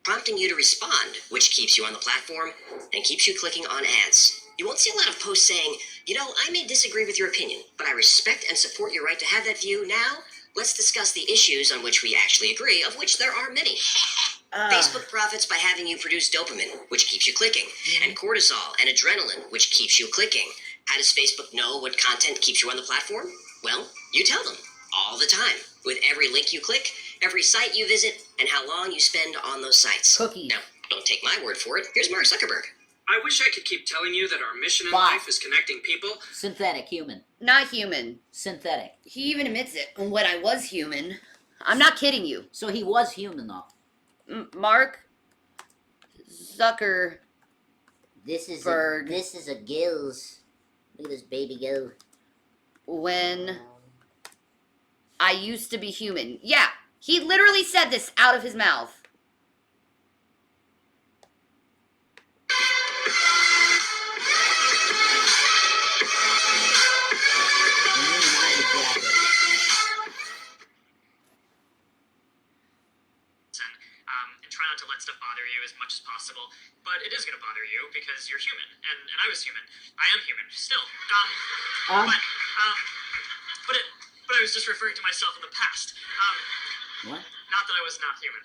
prompting you to respond, which keeps you on the platform and keeps you clicking on ads. You won't see a lot of posts saying, you know, I may disagree with your opinion, but I respect and support your right to have that view. Now, let's discuss the issues on which we actually agree, of which there are many. Facebook profits by having you produce dopamine, which keeps you clicking, and cortisol and adrenaline, which keeps you clicking. How does Facebook know what content keeps you on the platform? Well, you tell them all the time, with every link you click, every site you visit, and how long you spend on those sites. Cookies. Now, don't take my word for it. Here's Mark Zuckerberg. I wish I could keep telling you that our mission in life is connecting people. Synthetic human. Not human. Synthetic. He even admits it. When I was human. I'm not kidding you. So he was human, though. Mark Zuckerberg. This is a gills. Look at this baby girl. When I used to be human. Yeah, he literally said this out of his mouth. much as possible, but it is going to bother you because you're human, and I was human. I am human still. But I was just referring to myself in the past. What? Not that I was not human.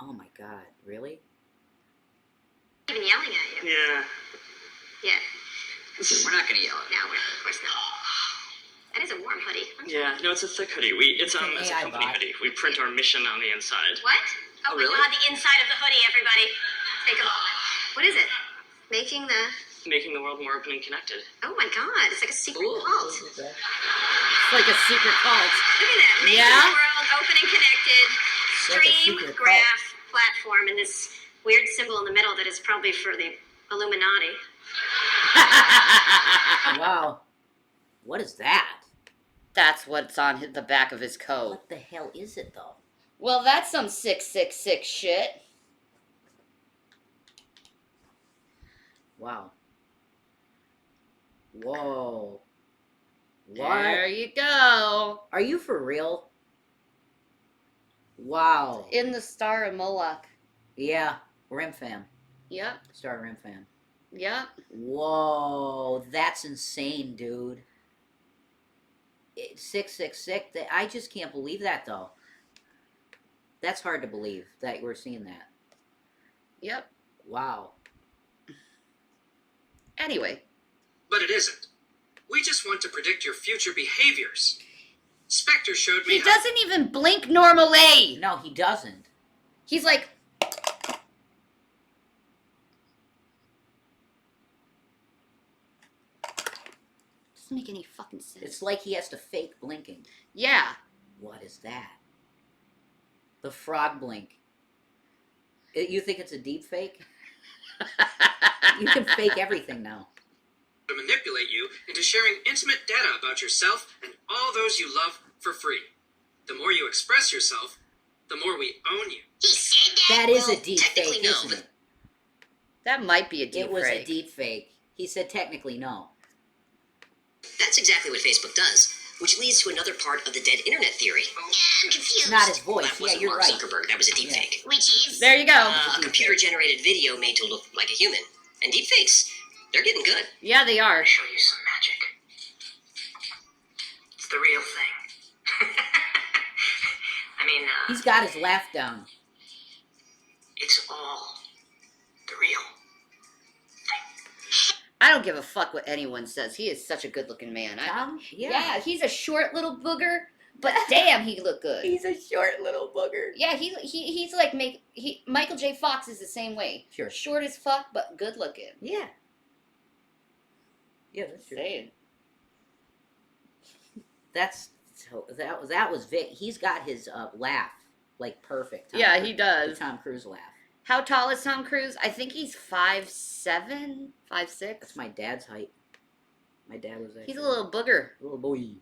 Oh my God! Really? Even yelling at you. Yeah. Yeah. We're not gonna yell at No, of course not. That is a warm hoodie. Yeah, no, it's a thick hoodie. It's a AI company bot. hoodie. We print our mission on the inside. What? Oh, really? My God, the inside of the hoodie, everybody. Take a moment. What is it? Making the... Making the world more open and connected. Oh my God, it's like a secret cult. It's like a secret cult. Look at that. Making Yeah? the world open and connected. It's like a Stream secret graph platform and this weird symbol in the middle that is probably for the Illuminati. Wow. What is that? That's what's on the back of his coat. What the hell is it though? Well, that's some 666 shit. Wow. Whoa. What? There you go. Are you for real? Wow. In the Star of Moloch. Yeah. Rim fan. Yep. Star Rim fan. Yep. Whoa. That's insane, dude. 666. I just can't believe that though. That's hard to believe that we're seeing that. Yep. Wow. Anyway. But it isn't. We just want to predict your future behaviors. Spectre showed me He doesn't even blink normally. No, he doesn't. He's like... Doesn't make any fucking sense. It's like he has to fake blinking. Yeah. What is that? The frog blink. You think it's a deep fake? You can fake everything now. to manipulate you into sharing intimate data about yourself and all those you love for free. The more you express yourself, the more we own you. He said that? That is Well, a deep technically fake, no, isn't but- it? That might be a deep It was fake. a deep fake. He said technically no. That's exactly what Facebook does, which leads to another part of the dead internet theory. Yeah, I'm confused. It's not his voice. That Yeah, wasn't you're Mark right. Zuckerberg. That was a deepfake. Which is... There you go. A computer-generated video made to look like a human. And deepfakes, they're getting good. Yeah, they are. I'll show you some magic. It's the real thing. I mean, He's got his laugh down. it's all the real. I don't give a fuck what anyone says. He is such a good-looking man. Tom? Yeah, he's a short little booger, but damn, he look good. He's a short little booger. Yeah, he's like Michael J. Fox is the same way. Sure. Short as fuck, but good looking. Yeah. Yeah, that's true. Saying. That's so that was Vic. He's got his laugh like perfect. Yeah, Cruise- he does. The Tom Cruise laugh. How tall is Tom Cruise? I think he's 5'7", 5'6". That's my dad's height. My dad was He's a little booger. little boy. Even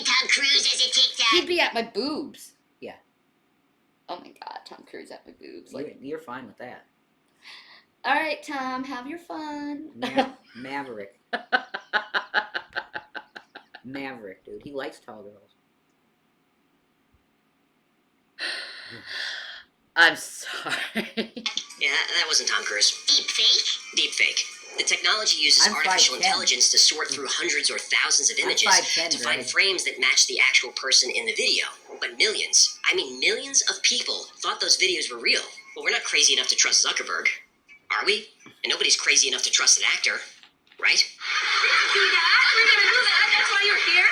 Tom Cruise has a TikTok. He'd be at my boobs. Yeah. Oh my god, Tom Cruise at my boobs. Like, You're fine with that. all right, Tom, have your fun. Maverick. Maverick, dude. He likes tall girls. I'm sorry. Yeah, that wasn't Tom Cruise. Deep fake? Deepfake. The technology uses I'm artificial 5'10". intelligence to sort through hundreds or thousands of I'm images 5'10", to find Greg. frames that match the actual person in the video. But millions, I mean millions of people thought those videos were real. Well, we're not crazy enough to trust Zuckerberg, are we? And nobody's crazy enough to trust an actor, right? Do that? We're gonna do that? That's why you're here?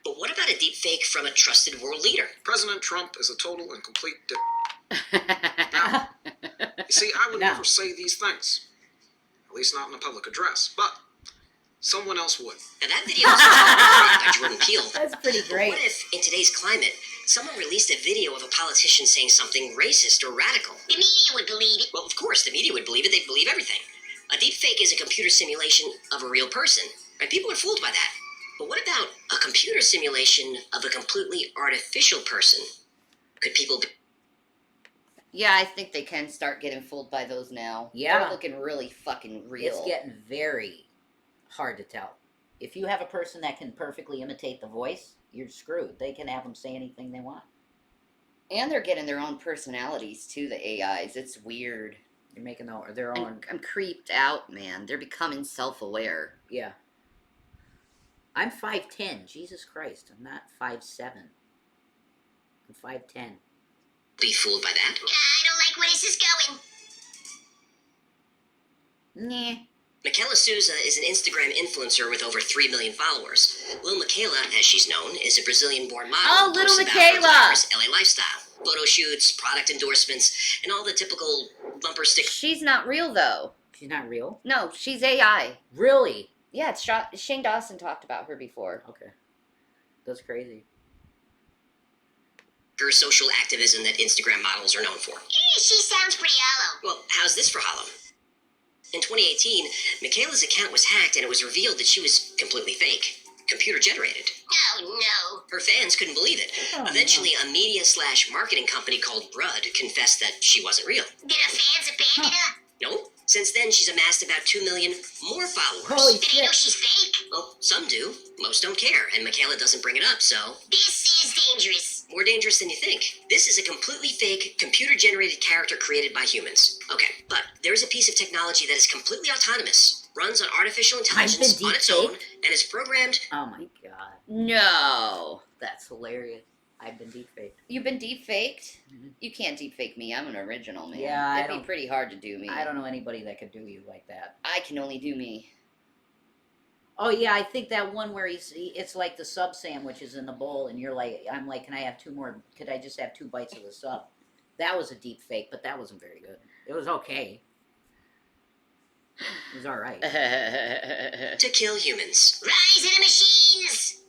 But what about a deepfake from a trusted world leader? President Trump is a total and complete dick. You see, I would No. never say these things. At least not in a public address. But someone else would. Now that video was created by Jordan Peele. That's pretty But great. what if, in today's climate, someone released a video of a politician saying something racist or radical? The media would believe it. Well, of course, the media would believe it. They'd believe everything. A deepfake is a computer simulation of a real person, and people are fooled by that. But what about a computer simulation of a completely artificial person? Could people be... Yeah, I think they can start getting fooled by those now. Yeah. They're looking really fucking real. It's getting very hard to tell. If you have a person that can perfectly imitate the voice, you're screwed. They can have them say anything they want. And they're getting their own personalities too, the AIs. It's weird. You're making their own. I'm creeped out, man. They're becoming self-aware. Yeah. I'm 5'10". Jesus Christ, I'm not 5'7". I'm 5'10". Be fooled by that. I don't like where this is going. Nah. Michaela Souza is an Instagram influencer with over 3 million followers. Lil Michaela, as she's known, is a Brazilian-born model. Oh, who little posts about her Michaela! glamorous LA lifestyle, photo shoots, product endorsements, and all the typical bumper sticker. She's not real, though. She's not real? No, she's AI. Really? Yeah, it's Shane Dawson talked about her before. Okay. That's crazy. Social activism that Instagram models are known for. She sounds pretty hollow. Well, how's this for hollow? In 2018, Michaela's account was hacked and it was revealed that she was completely fake. Computer generated. Oh, no. Her fans couldn't believe it. Eventually, a media/marketing company called Brud confessed that she wasn't real. Did her fans abandon her? Nope. Since then, she's amassed about 2 million more followers. Holy Did he know shit. she's fake? Well, some do. Most don't care, and Michaela doesn't bring it up, so... This is dangerous. More dangerous than you think. This is a completely fake, computer-generated character created by humans. Okay, but there's a piece of technology that is completely autonomous, runs on artificial intelligence on its own, and is programmed... Oh my god. No. That's hilarious. I've been deepfaked. You've been deep-faked? Mhm. You can't deep-fake me. I'm an original, man. Yeah, I It'd be don't- pretty hard to do me. I don't know anybody that could do you like that. I can only do me. Oh yeah, I think that one where it's like the sub sandwiches in the bowl, and you're like, I'm like, can I have 2 more? Could I just have 2 bites of the sub? That was a deep fake, but that wasn't very good. It was okay. It was all right. to kill humans. Rise of the machines.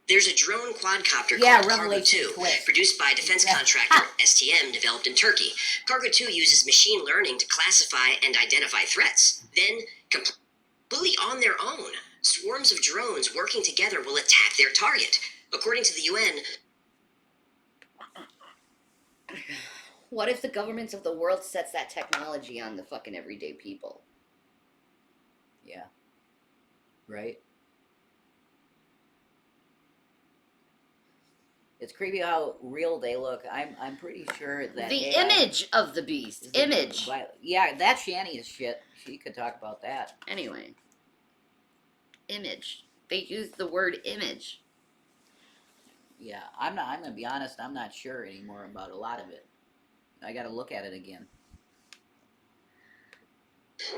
There's a drone quadcopter Yeah, called Cargo Revelation 2, twist. produced by defense Yeah. contractor STM, developed in Turkey. Cargo 2 uses machine learning to classify and identify threats. Then, completely on their own, swarms of drones working together will attack their target. According to the UN, What if the governments of the world sets that technology on the fucking everyday people? Yeah. Right? It's creepy how real they look. I'm pretty sure that The AI image of the beast. is Image. Yeah, that Shanny is shit. She could talk about that. Anyway. Image. They use the word image. Yeah, I'm gonna be honest, I'm not sure anymore about a lot of it. I gotta look at it again.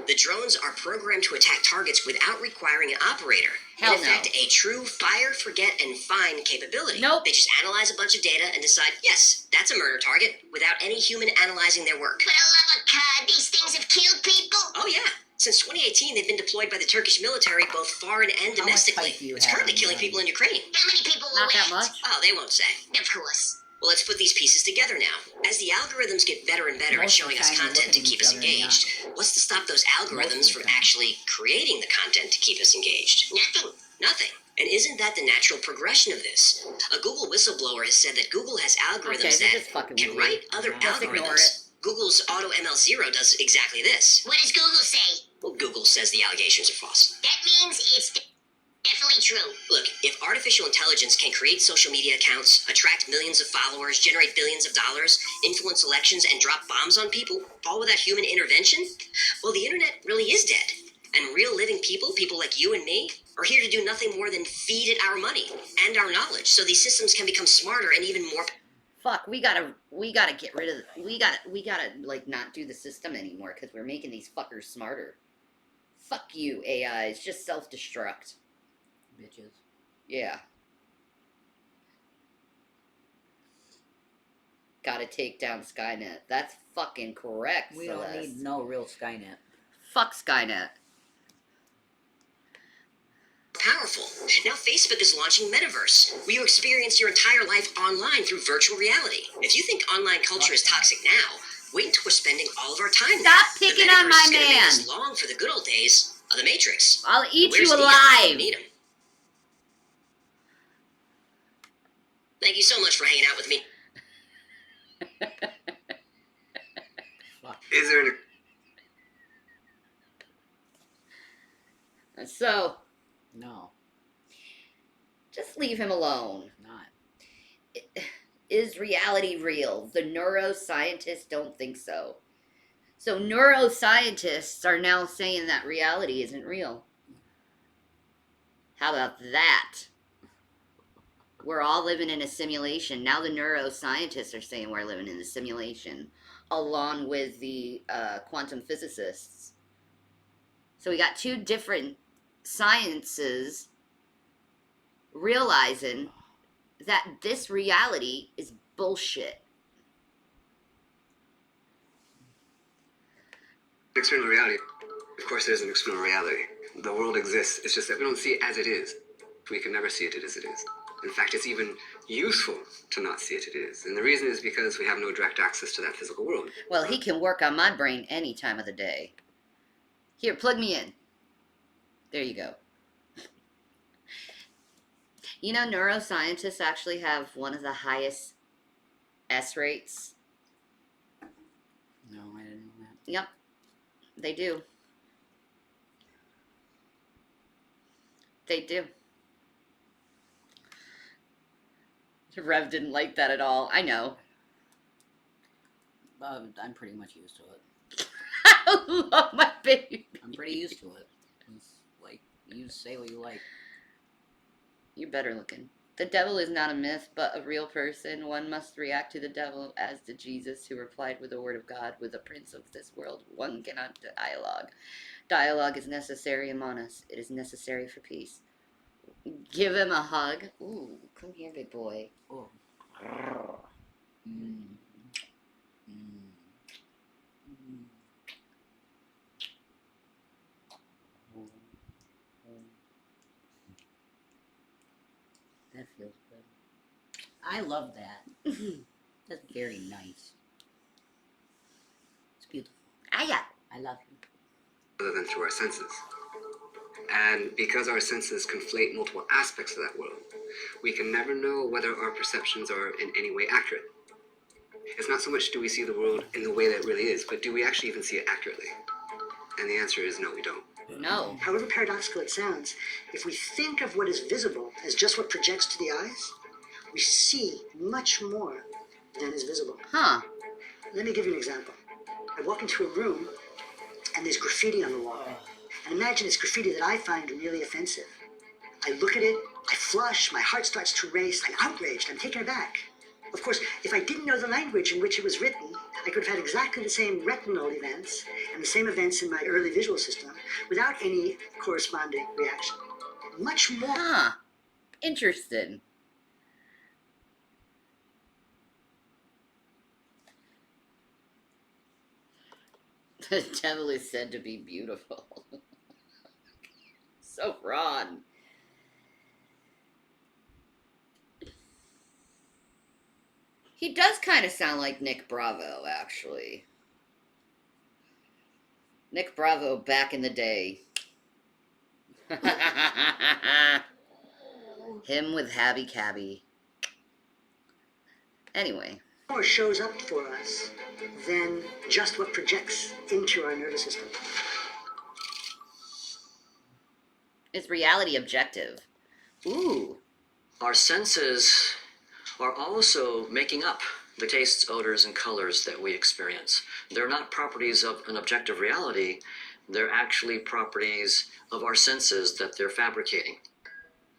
the drones are programmed to attack targets without requiring an operator. Hell in effect, no. a true fire, forget, and find capability. Nope. They just analyze a bunch of data and decide, yes, that's a murder target, without any human analyzing their work. For the love of God, these things have killed people. Oh, yeah. Since 2018, they've been deployed by the Turkish military, both foreign and How much domestically. type do you It's have currently on killing your people in Ukraine. How many people will Not that wait? much. Oh, they won't say. Of course. Well, let's put these pieces together now. As the algorithms get better and better at Most of the showing us time they're content to looking keep at us each other in the engaged, what's to stop those Most algorithms of from the time. actually creating the content to keep us engaged? Nothing. Nothing. And isn't that the natural progression of this? A Google whistleblower has said that Google has algorithms Okay, they're just that fucking can with you. write other Just ignore algorithms. Google's AutoML0 does exactly this. What does Google say? Well, Google says the allegations are false. That means it's definitely true. Look, if artificial intelligence can create social media accounts, attract millions of followers, generate billions of dollars, influence elections, and drop bombs on people, all without human intervention, well, the internet really is dead. And real living people, people like you and me, are here to do nothing more than feed it our money and our knowledge, so these systems can become smarter and even more. Fuck, we gotta get rid of, we gotta, like, not do the system anymore, because we're making these fuckers smarter. Fuck you, AIs, just self-destruct. Bitches. Yeah. Gotta take down Skynet. That's fucking correct, We don't Celeste. need no real Skynet. Fuck Skynet. Powerful. Now Facebook is launching Metaverse, where you experience your entire life online through virtual reality. If you think online culture is toxic now, wait until we're spending all of our time there. Stop picking on my The Metaverse is gonna make us man. long for the good old days of the Matrix. I'll eat Where's you Neo? alive. Need him. Thank you so much for hanging out with me. Is there an So, No, just leave him alone. not. Is reality real? The neuroscientists don't think so. So neuroscientists are now saying that reality isn't real. How about that? We're all living in a simulation. Now the neuroscientists are saying we're living in a simulation, along with the quantum physicists. So we got two different sciences realizing that this reality is bullshit. External reality. Of course, there's an external reality. The world exists. It's just that we don't see it as it is. We can never see it as it is. In fact, it's even useful to not see it as it is. And the reason is because we have no direct access to that physical world. Well, he can work on my brain any time of the day. Here, plug me in. There you go. You know, neuroscientists actually have one of the highest S rates. No, I didn't know that. Yep, they do. They do. Rev didn't like that at all. I know. I'm pretty much used to it. I love my baby. I'm pretty used to it. It's like, you say what you like. You're better looking. The devil is not a myth, but a real person. One must react to the devil as did Jesus, who replied with the word of God, with the prince of this world. One cannot dialogue. Dialogue is necessary among us. It is necessary for peace. Give him a hug. Ooh, come here, big boy. Oh. That feels good. I love that. That's very nice. It's beautiful. Aya. I love you. Other than through our senses. And because our senses conflate multiple aspects of that world, we can never know whether our perceptions are in any way accurate. It's not so much do we see the world in the way that it really is, but do we actually even see it accurately? And the answer is no, we don't. No. However paradoxical it sounds, if we think of what is visible as just what projects to the eyes, we see much more than is visible. Huh. Let me give you an example. I walk into a room and there's graffiti on the wall. And imagine it's graffiti that I find really offensive. I look at it, I flush, my heart starts to race, I'm outraged, I'm taken aback. Of course, if I didn't know the language in which it was written, I could have had exactly the same retinal events and the same events in my early visual system without any corresponding reaction. Much more. Huh. Interesting. The devil is said to be beautiful. So Ron. He does kind of sound like Nick Bravo, actually. Nick Bravo back in the day. Him with Habby Cabby. Anyway. More shows up for us than just what projects into our nervous system. Is reality objective? Ooh. Our senses are also making up the tastes, odors, and colors that we experience. They're not properties of an objective reality. They're actually properties of our senses that they're fabricating.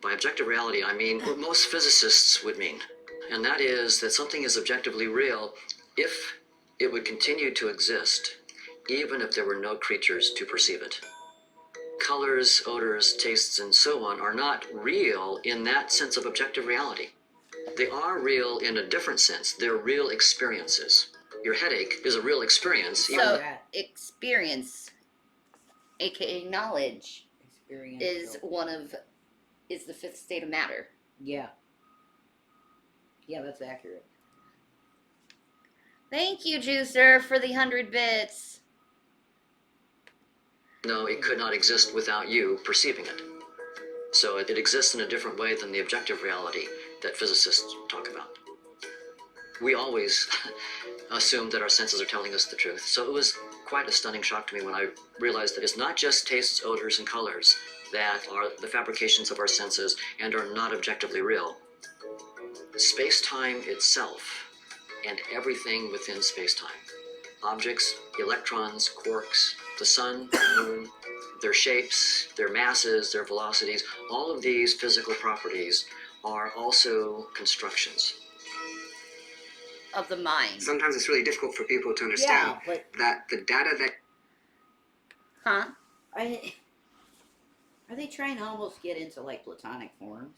By objective reality, I mean what most physicists would mean. And that is that something is objectively real if it would continue to exist, even if there were no creatures to perceive it. Colors, odors, tastes, and so on are not real in that sense of objective reality. They are real in a different sense. They're real experiences. Your headache is a real experience. So, experience, aka knowledge, is the fifth state of matter. Yeah. Yeah, that's accurate. Thank you, Juicer, for the 100 bits. No, it could not exist without you perceiving it. So it exists in a different way than the objective reality that physicists talk about. We always assume that our senses are telling us the truth. So it was quite a stunning shock to me when I realized that it's not just tastes, odors, and colors that are the fabrications of our senses and are not objectively real. space-time itself and everything within space-time. Objects, electrons, quarks, the sun, the moon, their shapes, their masses, their velocities, all of these physical properties are also constructions. Of the mind. Sometimes it's really difficult for people to understand that the data that... Huh? Are they trying to almost get into like platonic forms?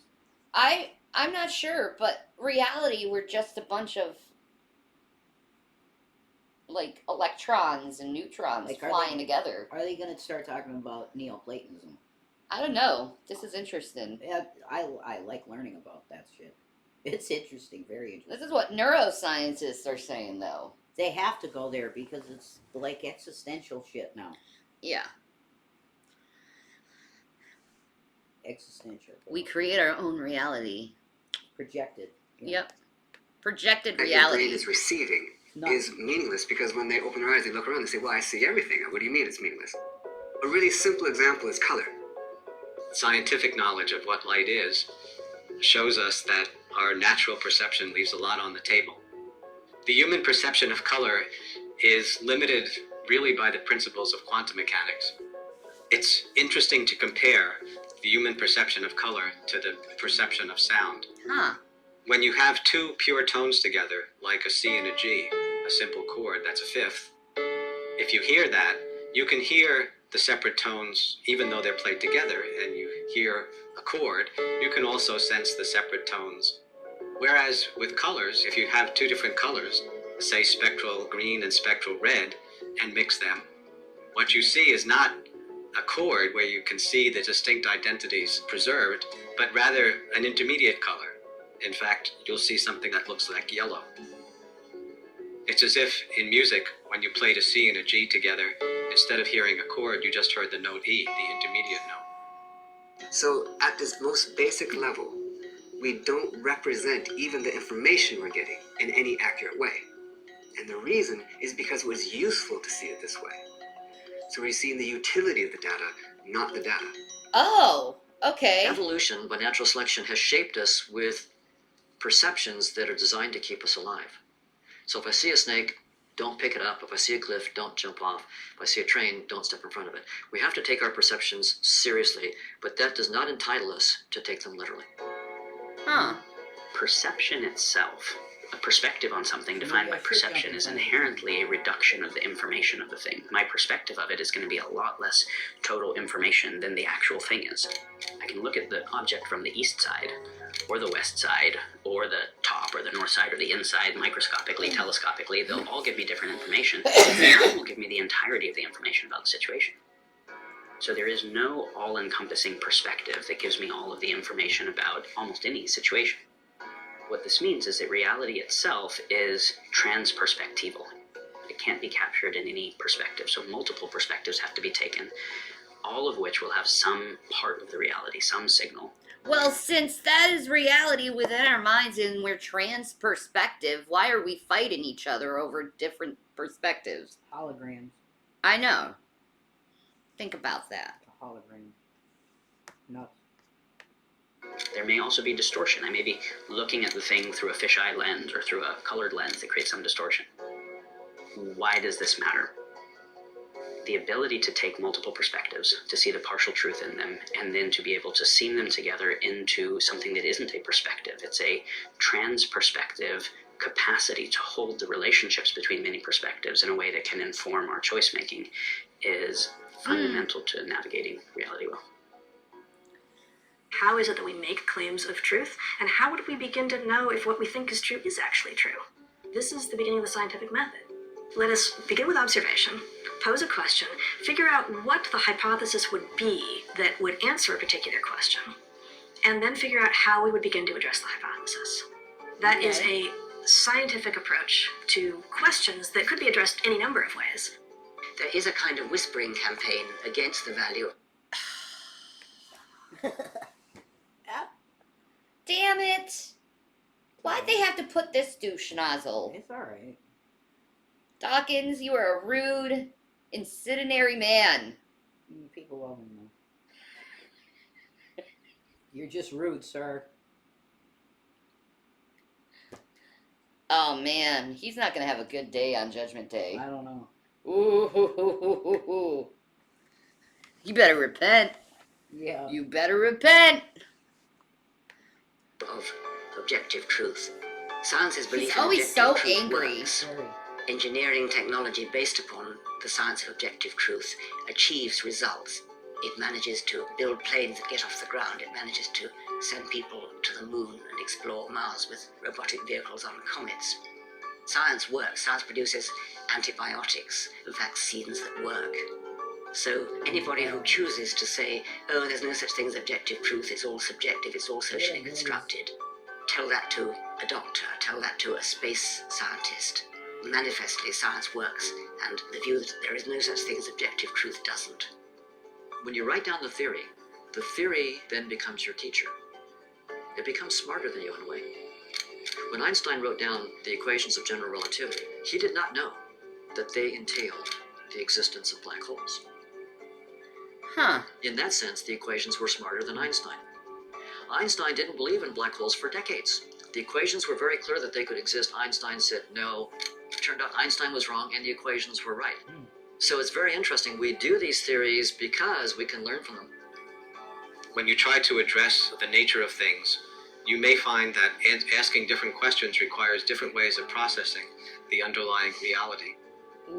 I'm not sure, but reality, we're just a bunch of like electrons and neutrons Like, flying together. Are they going to start talking about Neoplatonism? I don't know. This is interesting. Yeah, I like learning about that shit. It's interesting, very interesting. This is what neuroscientists are saying, though. They have to go there because it's like existential shit now. Yeah. Existential. We create our own reality. Projected. Yeah. Yep. Projected that reality. your brain is receiving is meaningless, because when they open their eyes, they look around, they say, well, I see everything. What do you mean it's meaningless? A really simple example is color. Scientific knowledge of what light is shows us that our natural perception leaves a lot on the table. The human perception of color is limited really by the principles of quantum mechanics. It's interesting to compare the human perception of color to the perception of sound. Huh. When you have two pure tones together, like a C and a G, a simple chord that's a fifth, if you hear that, you can hear the separate tones even though they're played together, and you hear a chord, you can also sense the separate tones. Whereas with colors, if you have two different colors, say spectral green and spectral red, and mix them, what you see is not a chord where you can see the distinct identities preserved, but rather an intermediate color. In fact, you'll see something that looks like yellow. It's as if in music, when you played a C and a G together, instead of hearing a chord, you just heard the note E, the intermediate note. So at this most basic level, we don't represent even the information we're getting in any accurate way. And the reason is because it was useful to see it this way. So we're seeing the utility of the data, not the data. Oh, okay. Evolution, by natural selection, has shaped us with perceptions that are designed to keep us alive. So if I see a snake, don't pick it up. If I see a cliff, don't jump off. If I see a train, don't step in front of it. We have to take our perceptions seriously, but that does not entitle us to take them literally. Huh. Perception itself, a perspective on something defined by perception, is inherently a reduction of the information of the thing. My perspective of it is going to be a lot less total information than the actual thing is. I can look at the object from the east side, or the west side, or the top, or the north side, or the inside, microscopically, telescopically. They'll all give me different information. None will give me the entirety of the information about the situation. So there is no all-encompassing perspective that gives me all of the information about almost any situation. What this means is that reality itself is transperspectival. It can't be captured in any perspective, so multiple perspectives have to be taken, all of which will have some part of the reality, some signal. Well, since that is reality within our minds and we're trans-perspective, why are we fighting each other over different perspectives? Holograms. I know. Think about that. A hologram. Nuts. There may also be distortion. I may be looking at the thing through a fisheye lens or through a colored lens that creates some distortion. Why does this matter? The ability to take multiple perspectives, to see the partial truth in them, and then to be able to seam them together into something that isn't a perspective. It's a trans-perspective capacity to hold the relationships between many perspectives in a way that can inform our choice making is fundamental to navigating reality well. How is it that we make claims of truth, and how would we begin to know if what we think is true is actually true? This is the beginning of the scientific method. Let us begin with observation, pose a question, figure out what the hypothesis would be that would answer a particular question, and then figure out how we would begin to address the hypothesis. That is a scientific approach to questions that could be addressed any number of ways. There is a kind of whispering campaign against the value. Damn it! Why'd they have to put this douche nozzle? It's alright. Dawkins, you are a rude, incendiary man. People love him, though. You're just rude, sir. Oh man, he's not gonna have a good day on Judgment Day. I don't know. Ooh. You better repent. Yeah. You better repent. Of objective truth. Science's belief He's in always objective so truth angry. works. Very. Engineering technology based upon the science of objective truth achieves results. It manages to build planes that get off the ground. It manages to send people to the moon and explore Mars with robotic vehicles on comets. Science works. Science produces antibiotics, vaccines that work. So anybody who chooses to say, oh, there's no such thing as objective truth, it's all subjective, it's all socially constructed, tell that to a doctor, tell that to a space scientist. Manifestly, science works, and the view that there is no such thing as objective truth doesn't. When you write down the theory then becomes your teacher. It becomes smarter than you in a way. When Einstein wrote down the equations of general relativity, he did not know that they entailed the existence of black holes. Huh. In that sense, the equations were smarter than Einstein. Einstein didn't believe in black holes for decades. The equations were very clear that they could exist. Einstein said no. Turned out Einstein was wrong and the equations were right. So it's very interesting. We do these theories because we can learn from them. When you try to address the nature of things, you may find that asking different questions requires different ways of processing the underlying reality.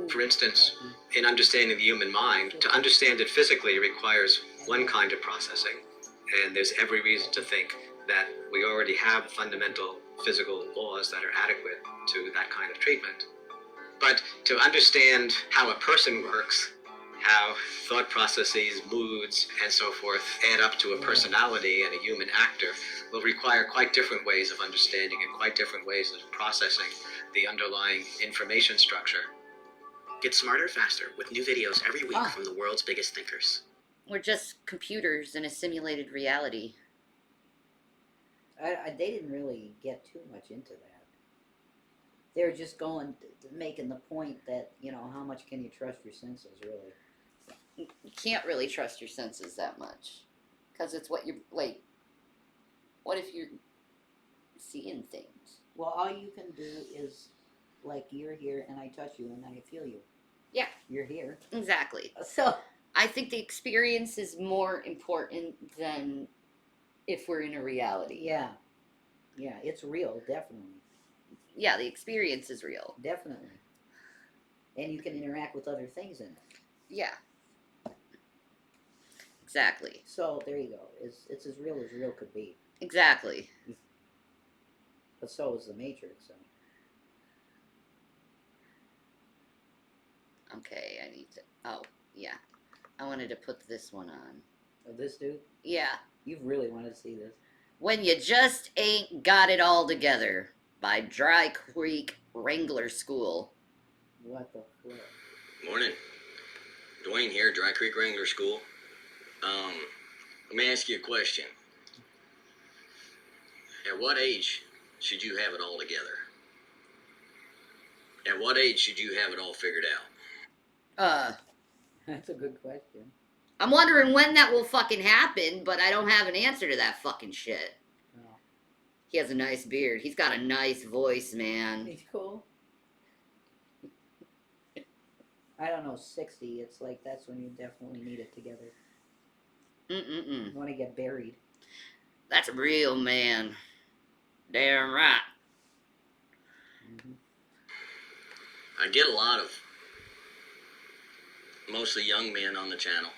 For instance, in understanding the human mind, to understand it physically requires one kind of processing, and there's every reason to think that we already have fundamental physical laws that are adequate to that kind of treatment. But to understand how a person works, how thought processes, moods, and so forth add up to a personality and a human actor will require quite different ways of understanding and quite different ways of processing the underlying information structure. Get smarter faster with new videos every week from the world's biggest thinkers. We're just computers in a simulated reality. They didn't really get too much into that. They were just making the point that, how much can you trust your senses, really? You can't really trust your senses that much. Because it's what you're, like, what if you're seeing things? Well, all you can do is, like, you're here and I touch you and I feel you. Yeah. You're here. Exactly. So I think the experience is more important than if we're in a reality. Yeah. Yeah, it's real, definitely. Yeah, the experience is real. Definitely. And you can interact with other things in it. Yeah. Exactly. So there you go. It's as real could be. Exactly. But so is the Matrix. So. Okay, I need to. Oh, yeah. I wanted to put this one on. Oh, this dude? Yeah. You've really wanted to see this. When You Just Ain't Got It All Together by Dry Creek Wrangler School. What the fuck? Morning. Dwayne here, Dry Creek Wrangler School. Let me ask you a question. At what age should you have it all together? At what age should you have it all figured out? That's a good question. I'm wondering when that will fucking happen, but I don't have an answer to that fucking shit. No. He has a nice beard. He's got a nice voice, man. He's cool. I don't know, 60, it's like that's when you definitely need it together. You want to get buried. That's a real man. Damn right. Mm-hmm. I get a lot of mostly young men on the channel,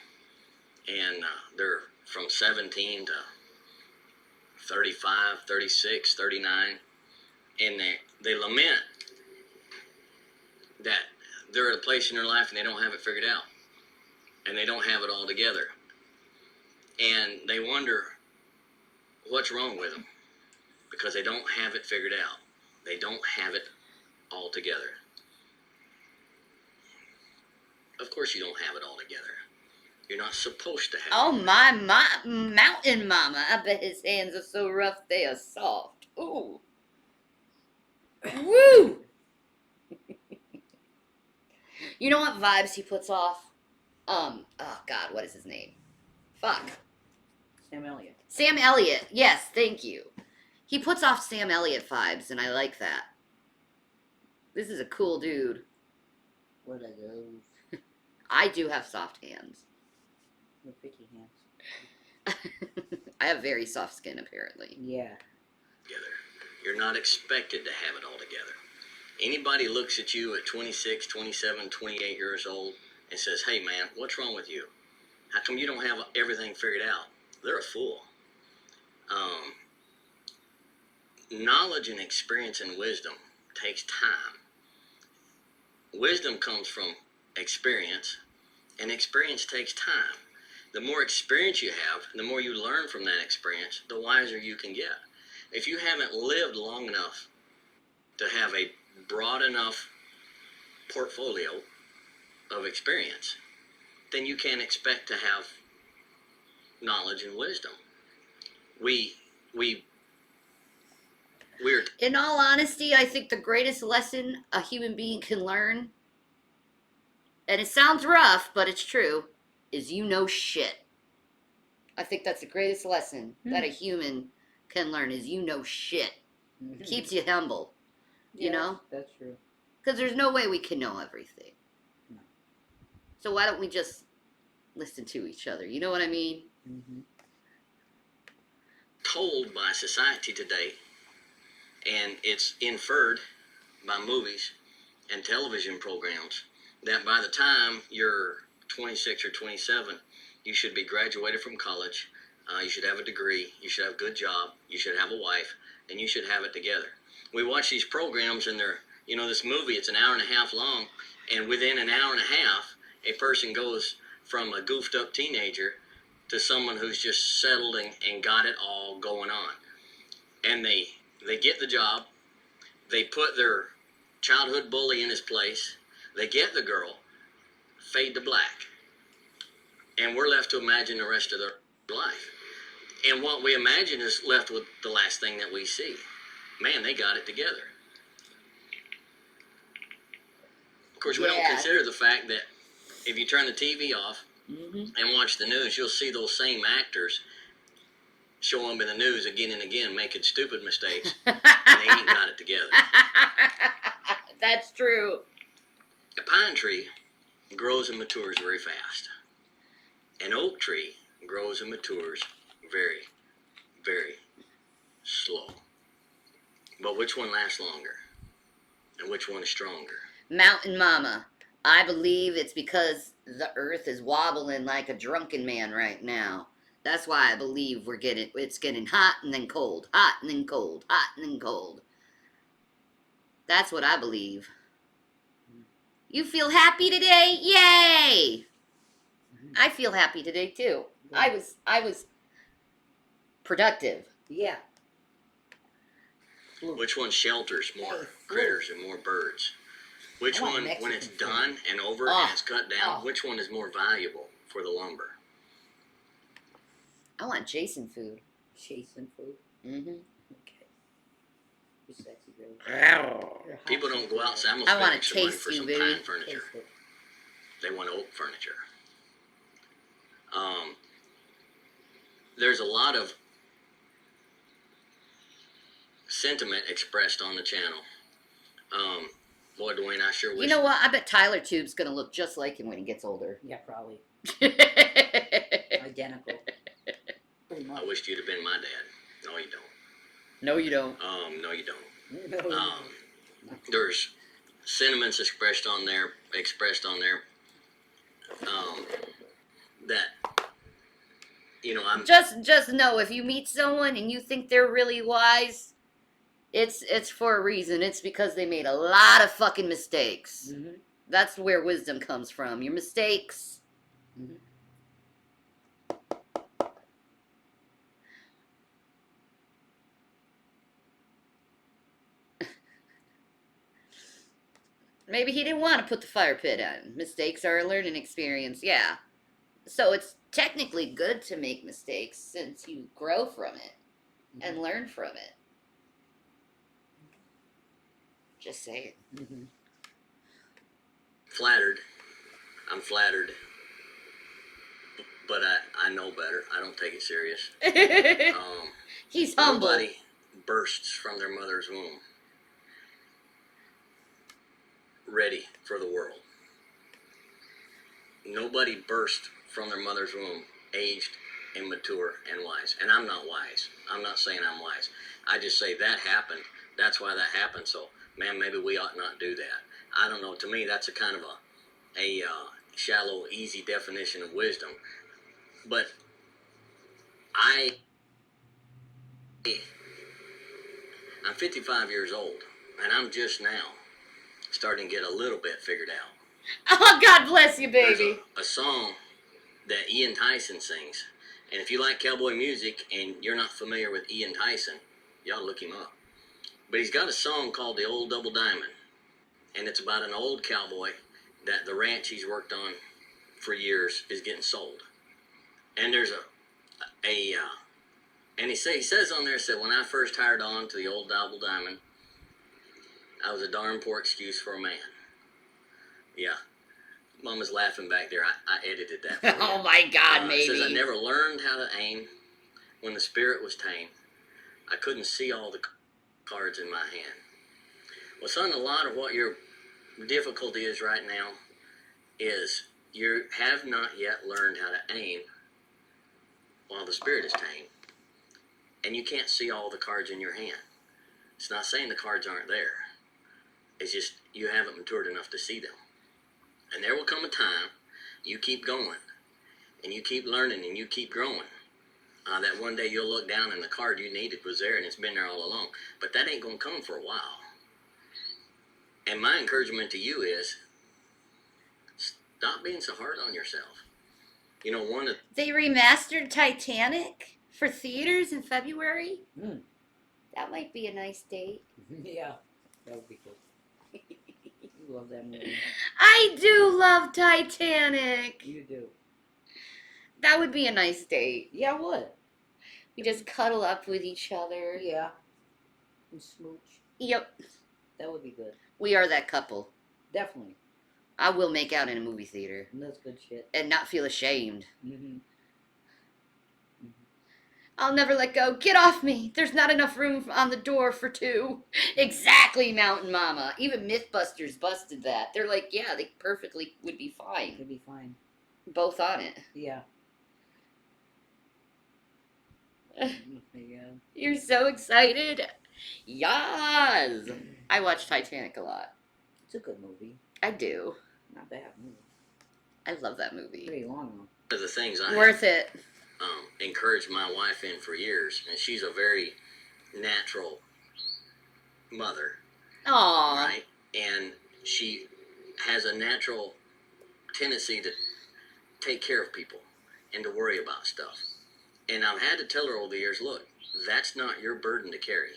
and they're from 17 to 35, 36, 39, and they lament that they're at a place in their life and they don't have it figured out, and they don't have it all together, and they wonder what's wrong with them because they don't have it figured out. They don't have it all together. Of course you don't have it all together. You're not supposed to have it. Oh my mountain mama. I bet his hands are so rough they are soft. Ooh. Woo! You know what vibes he puts off? Oh God, what is his name? Fuck. Sam Elliott. Sam Elliott. Yes, thank you. He puts off Sam Elliott vibes, and I like that. This is a cool dude. Where'd I go? I do have soft hands. Your picky hands. I have very soft skin, apparently. Yeah. Together. You're not expected to have it all together. Anybody looks at you at 26, 27, 28 years old and says, hey man, what's wrong with you? How come you don't have everything figured out? They're a fool. Knowledge and experience and wisdom takes time. Wisdom comes from experience, and experience takes time. The more experience you have, the more you learn from that experience, the wiser you can get. If you haven't lived long enough to have a broad enough portfolio of experience, then you can't expect to have knowledge and wisdom. We're In all honesty, I think the greatest lesson a human being can learn, and it sounds rough, but it's true, is you know shit. I think that's the greatest lesson that a human can learn is you know shit. Keeps you humble, you know? That's true. Because there's no way we can know everything. No. So why don't we just listen to each other? You know what I mean? Mm-hmm. told by society today, and it's inferred by movies and television programs, that by the time you're 26 or 27, you should be graduated from college, you should have a degree, you should have a good job, you should have a wife, and you should have it together. We watch these programs and they're, you know, this movie, it's an hour and a half long, and within an hour and a half, a person goes from a goofed up teenager to someone who's just settled and got it all going on. And they get the job, they put their childhood bully in his place, they get the girl, fade to black. And we're left to imagine the rest of their life. And what we imagine is left with the last thing that we see. Man, they got it together. Of course, we don't consider the fact that if you turn the TV off and watch the news, you'll see those same actors show up in the news again and again making stupid mistakes, and they ain't got it together. That's true. A pine tree grows and matures very fast. An oak tree grows and matures very, very slow. But which one lasts longer? And which one is stronger? Mountain Mama. I believe it's because the earth is wobbling like a drunken man right now. That's why I believe it's getting hot and then cold, hot and then cold, hot and then cold. That's what I believe. You feel happy today? Yay! I feel happy today too. I was productive. Yeah. Which one shelters more critters and more birds? Which one, when it's done and over and it's cut down, which one is more valuable for the lumber? I want Jason food. Jason food? Mm-hmm. Okay. You sexy girl. People don't go out and say, I'm I going want to to spend extra money taste for you, some baby. pine furniture. They want oak furniture. There's a lot of sentiment expressed on the channel. Boy, Dwayne, I sure wish. You know what? I bet Tyler Tube's gonna look just like him when he gets older. Yeah, probably. Identical. Pretty much. I wished you'd have been my dad. No, you don't. No, you don't. No, you don't. There's sentiments expressed on there, that, you know, I'm Just know if you meet someone and you think they're really wise, it's for a reason. It's because they made a lot of fucking mistakes. Mm-hmm. That's where wisdom comes from. Your mistakes. Mm-hmm. Maybe he didn't want to put the fire pit on. Mistakes are a learning experience, yeah. So it's technically good to make mistakes since you grow from it and learn from it. Just saying. Mm-hmm. flattered. I'm flattered. But I know better. I don't take it serious. He's humble. Nobody bursts from their mother's womb. ready for the world. Nobody burst from their mother's womb aged and mature and wise. And I'm not wise. I'm not saying I'm wise. I just say that happened. That's why that happened. So, man, maybe we ought not do that. I don't know. To me, that's a kind of a shallow, easy definition of wisdom. But I'm 55 years old, and I'm just now starting to get a little bit figured out. Oh, God bless you, baby. There's a song that Ian Tyson sings. And if you like cowboy music and you're not familiar with Ian Tyson, you ought to look him up. But he's got a song called The Old Double Diamond. And it's about an old cowboy that the ranch he's worked on for years is getting sold. And there's and he says on there, when I first hired on to the Old Double Diamond, I was a darn poor excuse for a man. Yeah. Mama's laughing back there. I edited that for you. Oh my God, maybe. It says, I never learned how to aim when the spirit was tame. I couldn't see all the cards in my hand. Well, son, a lot of what your difficulty is right now is you have not yet learned how to aim while the spirit is tame. And you can't see all the cards in your hand. It's not saying the cards aren't there. It's just you haven't matured enough to see them. And there will come a time, you keep going, and you keep learning, and you keep growing, that one day you'll look down and the card you needed was there, and it's been there all along. But that ain't going to come for a while. And my encouragement to you is, stop being so hard on yourself. You know, They remastered Titanic for theaters in February? That might be a nice date. Yeah, that would be cool. You love that movie. I do love Titanic. You do. That would be a nice date. Yeah, it would. We just cuddle up with each other. Yeah. And smooch. Yep. That would be good. We are that couple. Definitely. I will make out in a movie theater. And that's good shit. And not feel ashamed. Mm-hmm. I'll never let go. Get off me. There's not enough room on the door for two. Exactly, Mountain Mama. Even Mythbusters busted that. They're like, yeah, they perfectly would be fine. Could be fine. Both on it. Yeah. Yeah. You're so excited. Yes. I watch Titanic a lot. It's a good movie. I do. Not bad movie. I love that movie. Pretty long though. one of the things I Worth it. Encouraged my wife in for years, and she's a very natural mother. Aww. Right? And she has a natural tendency to take care of people and to worry about stuff. And I've had to tell her over the years, look, that's not your burden to carry.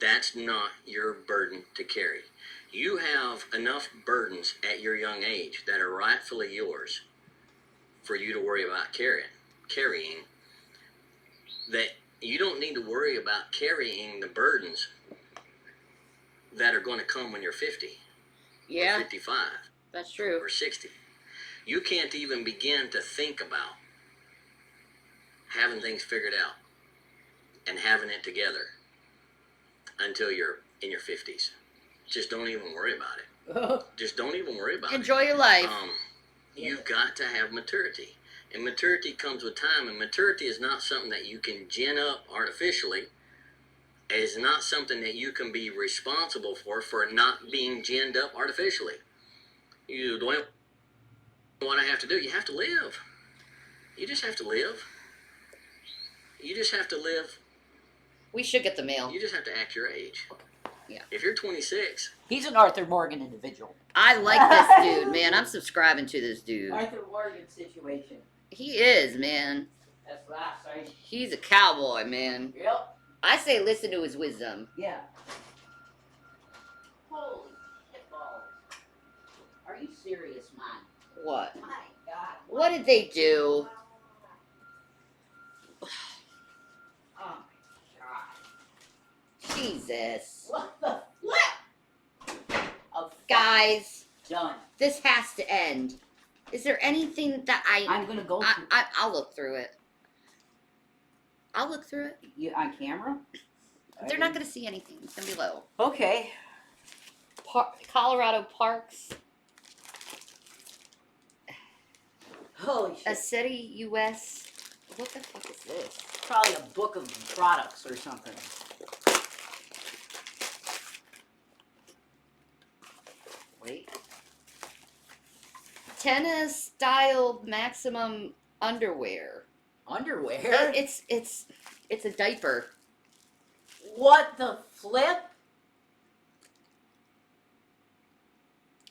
That's not your burden to carry. You have enough burdens at your young age that are rightfully yours for you to worry about carrying, that you don't need to worry about carrying the burdens that are going to come when you're 50 Yeah. or 55 That's true. or 60. You can't even begin to think about having things figured out and having it together until you're in your 50s. Just don't even worry about it. Just don't even worry about Enjoy it. your life. You've got to have maturity. And maturity comes with time. And maturity is not something that you can gin up artificially. It is not something that you can be responsible for not being ginned up artificially. You don't what I have to do. You have to live. You just have to live. You just have to live. We should get the mail. You just have to act your age. Yeah. If you're 26. He's an Arthur Morgan individual. I like this dude, man. I'm subscribing to this dude. Arthur Morgan situation. He is, man. That's what I say. He's a cowboy, man. Yep. I say listen to his wisdom. Yeah. Holy shitballs. Are you serious, man? What? My God. What did they do? Oh my God. Jesus. What the flip? Guys, Done. this has to end. Is there anything that I'm gonna go. I'll look through it. I'll look through it. You on camera? They're not going to see anything. It's going to be low. Okay. Colorado parks. Holy shit. A city, U.S. What the fuck is this? Probably a book of products or something. Wait. Tennis style maximum underwear. Underwear? It's a diaper. What the flip?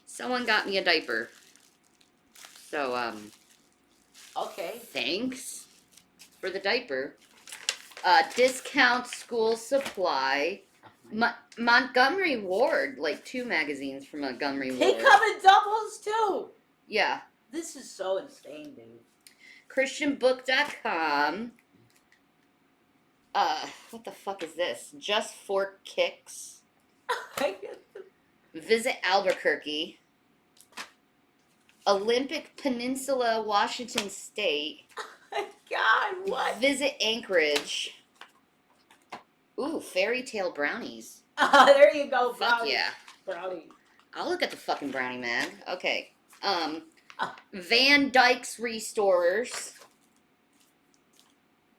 Someone got me a diaper. So, Okay. thanks for the diaper. Discount school supply. Montgomery Ward, like 2 magazines from Montgomery Ward. They come in doubles too. Yeah. This is so insane, dude. Christianbook.com. What the fuck is this? Just for Kicks. Visit Albuquerque. Olympic Peninsula, Washington State. My God, what? Visit Anchorage. Ooh, fairy tale brownies. There you go, Fuck brownie. yeah. Brownie. I'll look at the fucking brownie mag. Okay. Van Dyke's Restorers.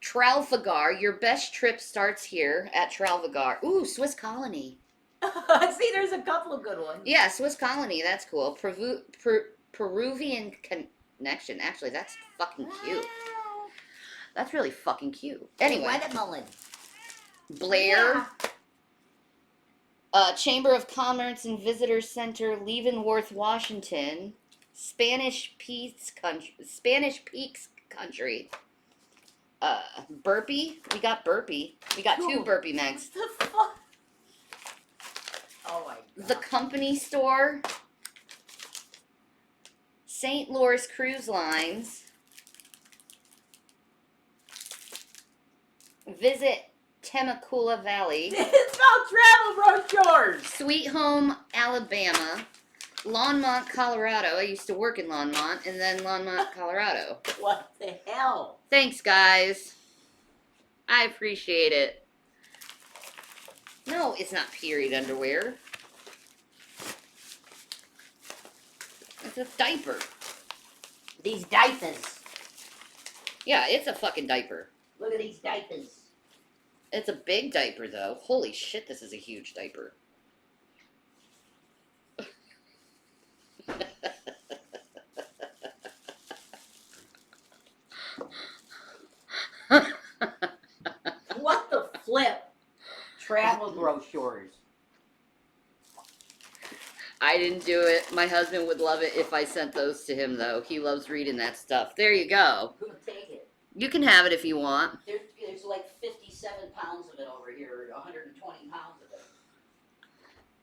Trafalgar. Your best trip starts here at Trafalgar. Ooh, Swiss Colony. See, there's a couple of good ones. Yeah, Swiss Colony. That's cool. Peruvian Connection. Actually, that's fucking cute. That's really fucking cute. Anyway. Watermelon. Blair. Chamber of Commerce and Visitor Center, Leavenworth, Washington. Spanish Peaks Country. Burpee. We got Burpee. We got 2 Burpee mags. What the fuck? Oh my God. The Company Store. St. Louis Cruise Lines. Visit Temecula Valley. It's about travel brochures. Sweet Home, Alabama. Longmont, Colorado. I used to work in Longmont, and then Longmont, Colorado. What the hell? Thanks, guys. I appreciate it. No, it's not period underwear. It's a diaper. These diapers. Yeah, it's a fucking diaper. Look at these diapers. It's a big diaper, though. Holy shit, this is a huge diaper. What the flip? Travel brochures. I didn't do it. My husband would love it if I sent those to him, though. He loves reading that stuff. There you go. Who'll take it? You can have it if you want. There's like 57 pounds of it over here, or 120 pounds of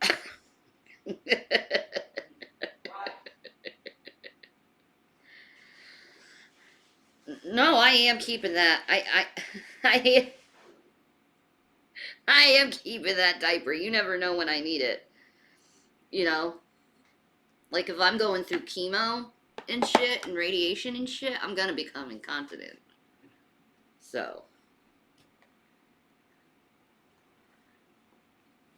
it. No, I am keeping that. I am keeping that diaper. You never know when I need it. You know? Like, if I'm going through chemo and shit and radiation and shit, I'm gonna become incontinent. So.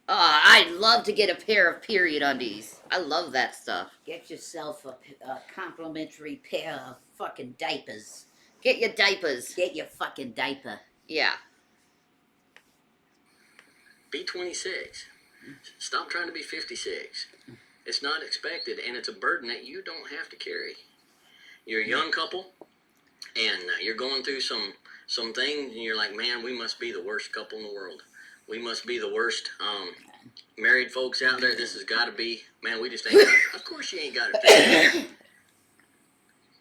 I'd love to get a pair of period undies. I love that stuff. Get yourself a complimentary pair of fucking diapers. Get your diapers. Get your fucking diaper. Yeah. Be 26. Stop trying to be 56. It's not expected, and it's a burden that you don't have to carry. You're a young couple, and you're going through some things, and you're like, man, we must be the worst couple in the world. We must be the worst married folks out there. This has got to be, man, we just ain't got it. Of course you ain't got it figured out.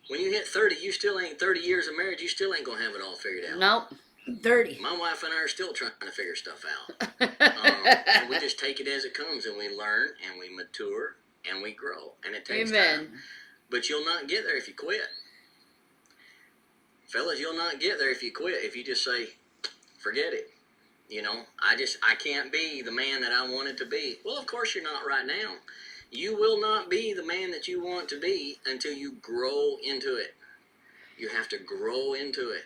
When you hit 30, you still ain't 30 years of marriage, you still ain't going to have it all figured out. Nope. 30. My wife and I are still trying to figure stuff out. And we just take it as it comes, and we learn, and we mature, and we grow. And it takes time. But you'll not get there if you quit. Fellas, you'll not get there if you quit. If you just say, forget it. You know, I can't be the man that I wanted to be. Well, of course you're not right now. You will not be the man that you want to be until you grow into it. You have to grow into it.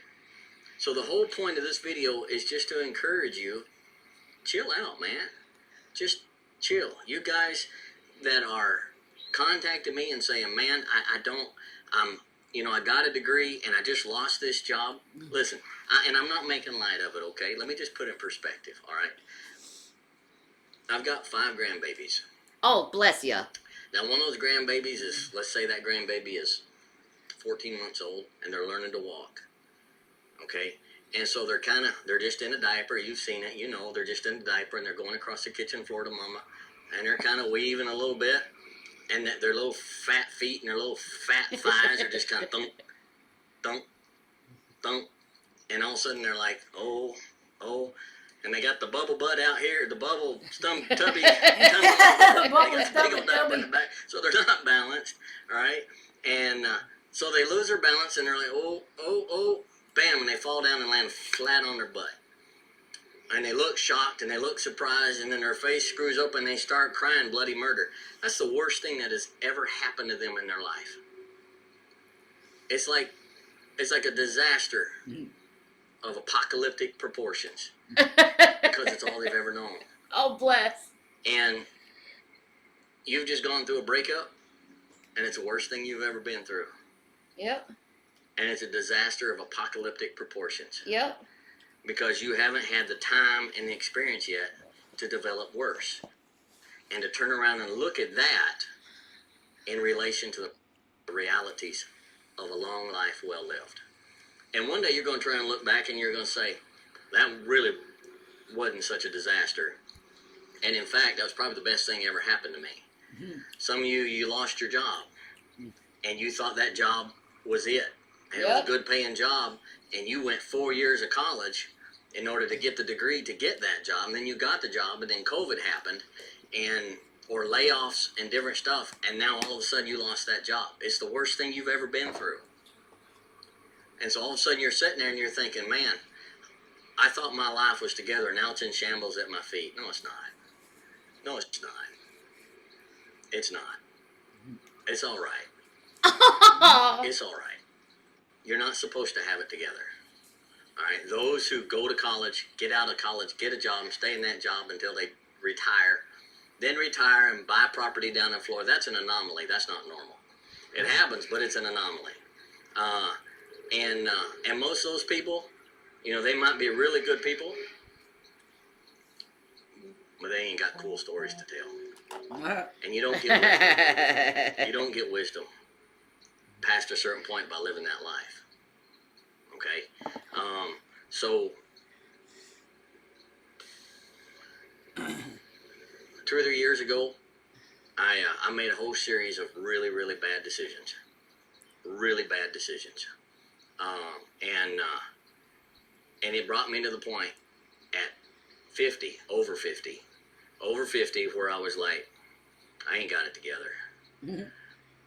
So the whole point of this video is just to encourage you, chill out, man. Just chill. You guys, that are contacting me and saying, man, I got a degree and I just lost this job. Listen, and I'm not making light of it, okay? Let me just put it in perspective, all right? I've got 5 grandbabies. Oh, bless you. Now, one of those grandbabies is, let's say that grandbaby is 14 months old and they're learning to walk, okay? And so they're just in a diaper. You've seen it, they're just in a diaper and they're going across the kitchen floor to mama and they're kind of weaving a little bit. And that their little fat feet and their little fat thighs are just kind of thump, thump, thump. And all of a sudden they're like, oh. And they got the bubble butt out here, the bubble stump tubby. So they're not balanced, all right? And so they lose their balance and they're like, oh, bam. And they fall down and land flat on their butt. And they look shocked and they look surprised and then their face screws open and they start crying bloody murder. That's the worst thing that has ever happened to them in their life. It's like a disaster of apocalyptic proportions because it's all they've ever known. Oh, bless. And you've just gone through a breakup and it's the worst thing you've ever been through. Yep. And it's a disaster of apocalyptic proportions. Yep. Because you haven't had the time and the experience yet to develop worse. And to turn around and look at that in relation to the realities of a long life well lived. And one day you're going to try and look back and you're going to say, that really wasn't such a disaster. And in fact, that was probably the best thing ever happened to me. Mm-hmm. Some of you lost your job. And you thought that job was it. And it was a good paying job. And you went 4 years of college in order to get the degree to get that job. And then you got the job, and then COVID happened, or layoffs and different stuff, and now all of a sudden you lost that job. It's the worst thing you've ever been through. And so all of a sudden you're sitting there and you're thinking, man, I thought my life was together. Now it's in shambles at my feet. No, it's not. No, it's not. It's not. It's all right. It's all right. You're not supposed to have it together. All right? Those who go to college, get out of college, get a job, and stay in that job until they retire, then retire and buy property down in Florida, that's an anomaly. That's not normal. It happens, but it's an anomaly. And most of those people, they might be really good people, but they ain't got cool stories to tell. And you don't get wisdom. You don't get wisdom past a certain point by living that life. Okay? So 2 or 3 years ago, I made a whole series of really, really bad decisions. Really bad decisions. And it brought me to the point at 50, over 50, where I was like, I ain't got it together. Mm-hmm.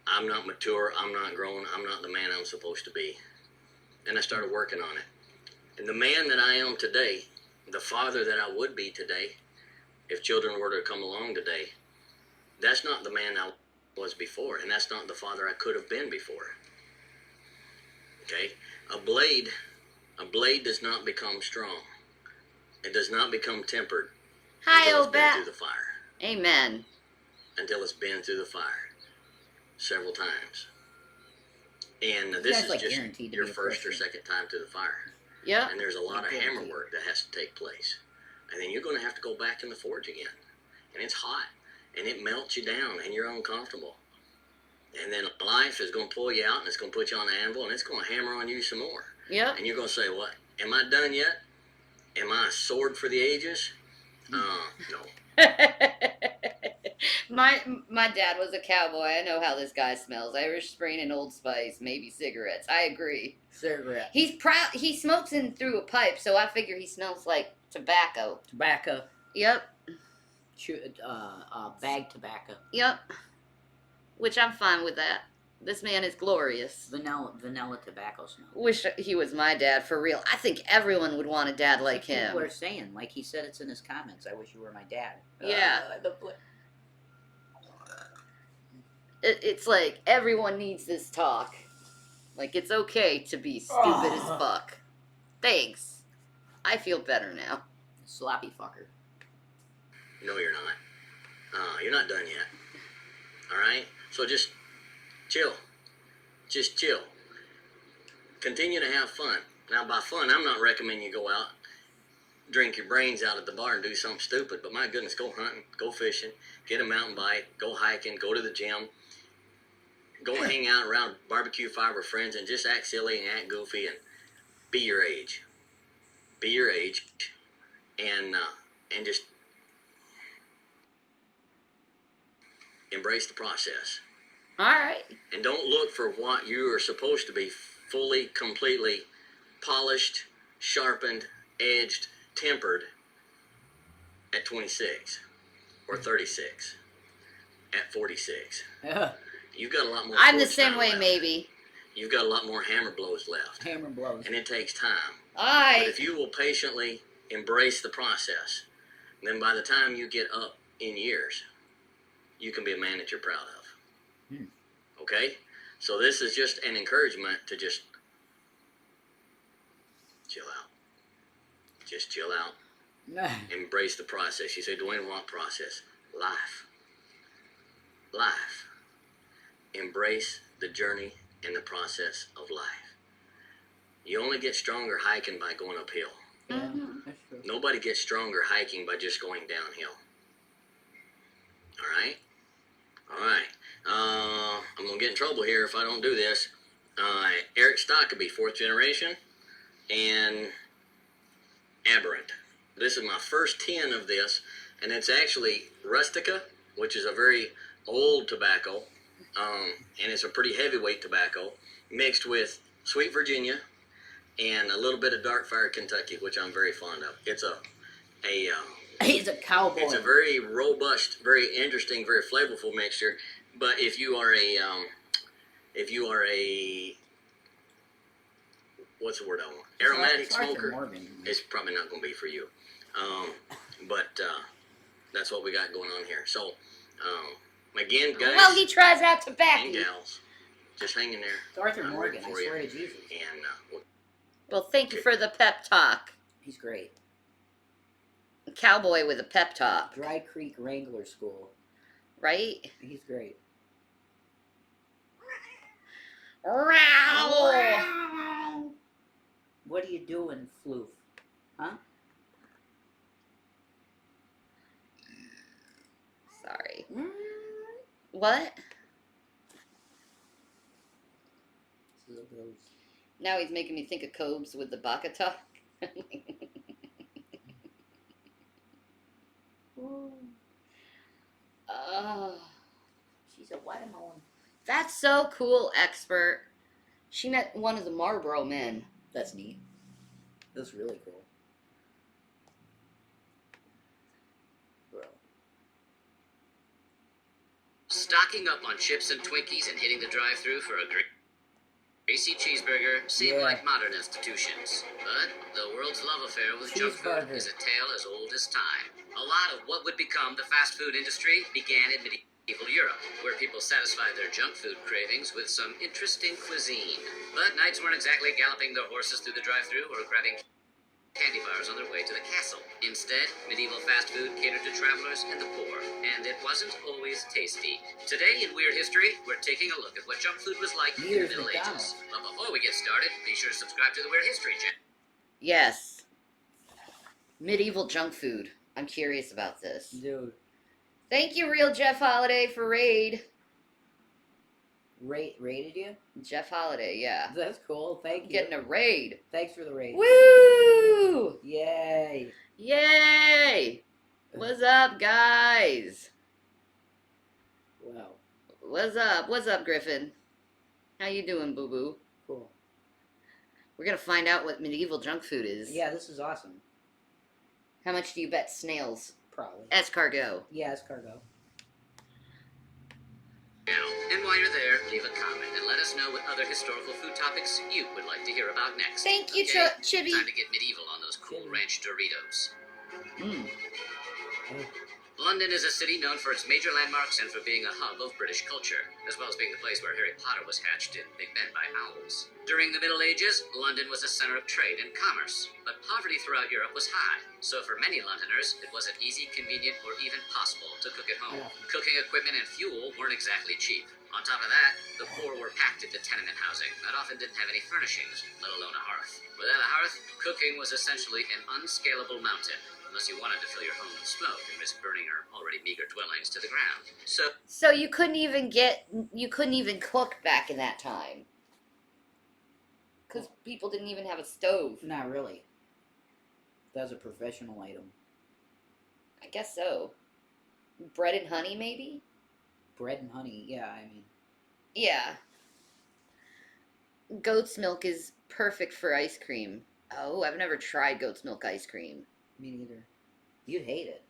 I'm not mature, I'm not grown, I'm not the man I'm supposed to be. And I started working on it. And the man that I am today, the father that I would be today, if children were to come along today, that's not the man I was before, and that's not the father I could have been before. Okay? A blade does not become strong. It does not become tempered until it's been through the fire. Amen. Until it's been through the fire several times. And this is just your first or second time through the fire. Yeah. And there's a lot of hammer work that has to take place. And then you're going to have to go back in the forge again. And it's hot. And it melts you down and you're uncomfortable. And then life is going to pull you out and it's going to put you on the anvil and it's going to hammer on you some more. Yeah. And you're going to say, what? Am I done yet? Am I a sword for the ages? No. My dad was a cowboy. I know how this guy smells. Irish Spring and Old Spice, maybe cigarettes. I agree. Cigarette. He's proud. He smokes in through a pipe, so I figure he smells like tobacco. Tobacco. Yep. Bag tobacco. Yep. Which I'm fine with that. This man is glorious. Vanilla tobacco smell. Wish he was my dad, for real. I think everyone would want a dad like him. People are saying, like he said, it's in his comments. I wish you were my dad. Yeah. It's like everyone needs this talk. Like it's okay to be stupid as fuck. Thanks. I feel better now. Sloppy fucker. No, you're not. You're not done yet. All right? So just chill. Just chill. Continue to have fun. Now, by fun, I'm not recommending you go out, drink your brains out at the bar and do something stupid. But my goodness, go hunting, go fishing, get a mountain bike, go hiking, go to the gym, go hang out around barbecue fire with friends and just act silly and act goofy and be your age. Be your age and just embrace the process. All right. And don't look for what you are supposed to be fully, completely polished, sharpened, edged, tempered at 26 or 36, at 46. Yeah. You've got a lot more. I'm the forge same time way, left. maybe. You've got a lot more hammer blows left. Hammer blows. And it takes time. All right. But if you will patiently embrace the process, then by the time you get up in years, you can be a man that you're proud of. Okay? So this is just an encouragement to just chill out. Just chill out. Embrace the process. You say, Dwayne, what process? Life. Life. Embrace the journey and the process of life. You only get stronger hiking by going uphill. Yeah, that's true. Nobody gets stronger hiking by just going downhill. All right? All right. I'm going to get in trouble here if I don't do this. Eric Stockeby, 4th generation, and Aberrant. This is my first 10 of this, and it's actually Rustica, which is a very old tobacco, and it's a pretty heavyweight tobacco, mixed with Sweet Virginia and a little bit of Dark Fire Kentucky, which I'm very fond of. It's He's a cowboy. it's a very robust, very interesting, very flavorful mixture. But if you are a what's the word I want? Aromatic smoker, it's probably not going to be for you. But that's what we got going on here. So again, guys, Well, he tries out and tobacco. gals, just hang in there. It's Arthur I'm Morgan, rooting I for you. swear to Jesus. And Well, thank you for the pep talk. He's great. A cowboy with a pep talk, Dry Creek Wrangler School. right? He's great. Row. What are you doing, Floof? Huh? Sorry. What? Now he's making me think of Cobes with the baka talk. She's a watermelon. That's so cool, expert. She met one of the Marlboro men. That's neat. That's really cool. Bro. Stocking up on chips and Twinkies and hitting the drive-thru for a greasy cheeseburger seem like modern institutions. But the world's love affair with junk food is a tale as old as time. A lot of what would become the fast food industry began in medieval Europe, where people satisfied their junk food cravings with some interesting cuisine. But knights weren't exactly galloping their horses through the drive-thru or grabbing candy bars on their way to the castle. Instead, medieval fast food catered to travelers and the poor, and it wasn't always tasty. Today in Weird History, we're taking a look at what junk food was like in the Middle Ages. But before we get started, be sure to subscribe to the Weird History channel. Yes. Medieval junk food. I'm curious about this. Dude. Thank you, Real Jeff Holiday, for raid. Raided you? Jeff Holiday, yeah. That's cool. Thank you. Getting a raid. Thanks for the raid. Woo! Yay. Yay! What's up, guys? Wow. What's up? What's up, Griffin? How you doing, boo-boo? Cool. We're gonna find out what medieval junk food is. Yeah, this is awesome. How much do you bet snails? Probably. Escargot. Yeah, escargot. And while you're there, leave a comment and let us know what other historical food topics you would like to hear about next. Thank you, Okay? Chibi. Time to get medieval on those cool ranch Doritos. Mm. London is a city known for its major landmarks and for being a hub of British culture, as well as being the place where Harry Potter was hatched in Big Ben by owls. During the Middle Ages, London was a center of trade and commerce, but poverty throughout Europe was high, so for many Londoners, it wasn't easy, convenient, or even possible to cook at home. Cooking equipment and fuel weren't exactly cheap. On top of that, the poor were packed into tenement housing that often didn't have any furnishings, let alone a hearth. Without a hearth, cooking was essentially an unscalable mountain, unless you wanted to fill your home with smoke and risk burning your already meager dwellings to the ground. So you couldn't even cook back in that time. Because people didn't even have a stove. Not really. That was a professional item. I guess so. Bread and honey, maybe? Bread and honey, yeah, I mean. Yeah. Goat's milk is perfect for ice cream. Oh, I've never tried goat's milk ice cream. Me neither. You'd hate it.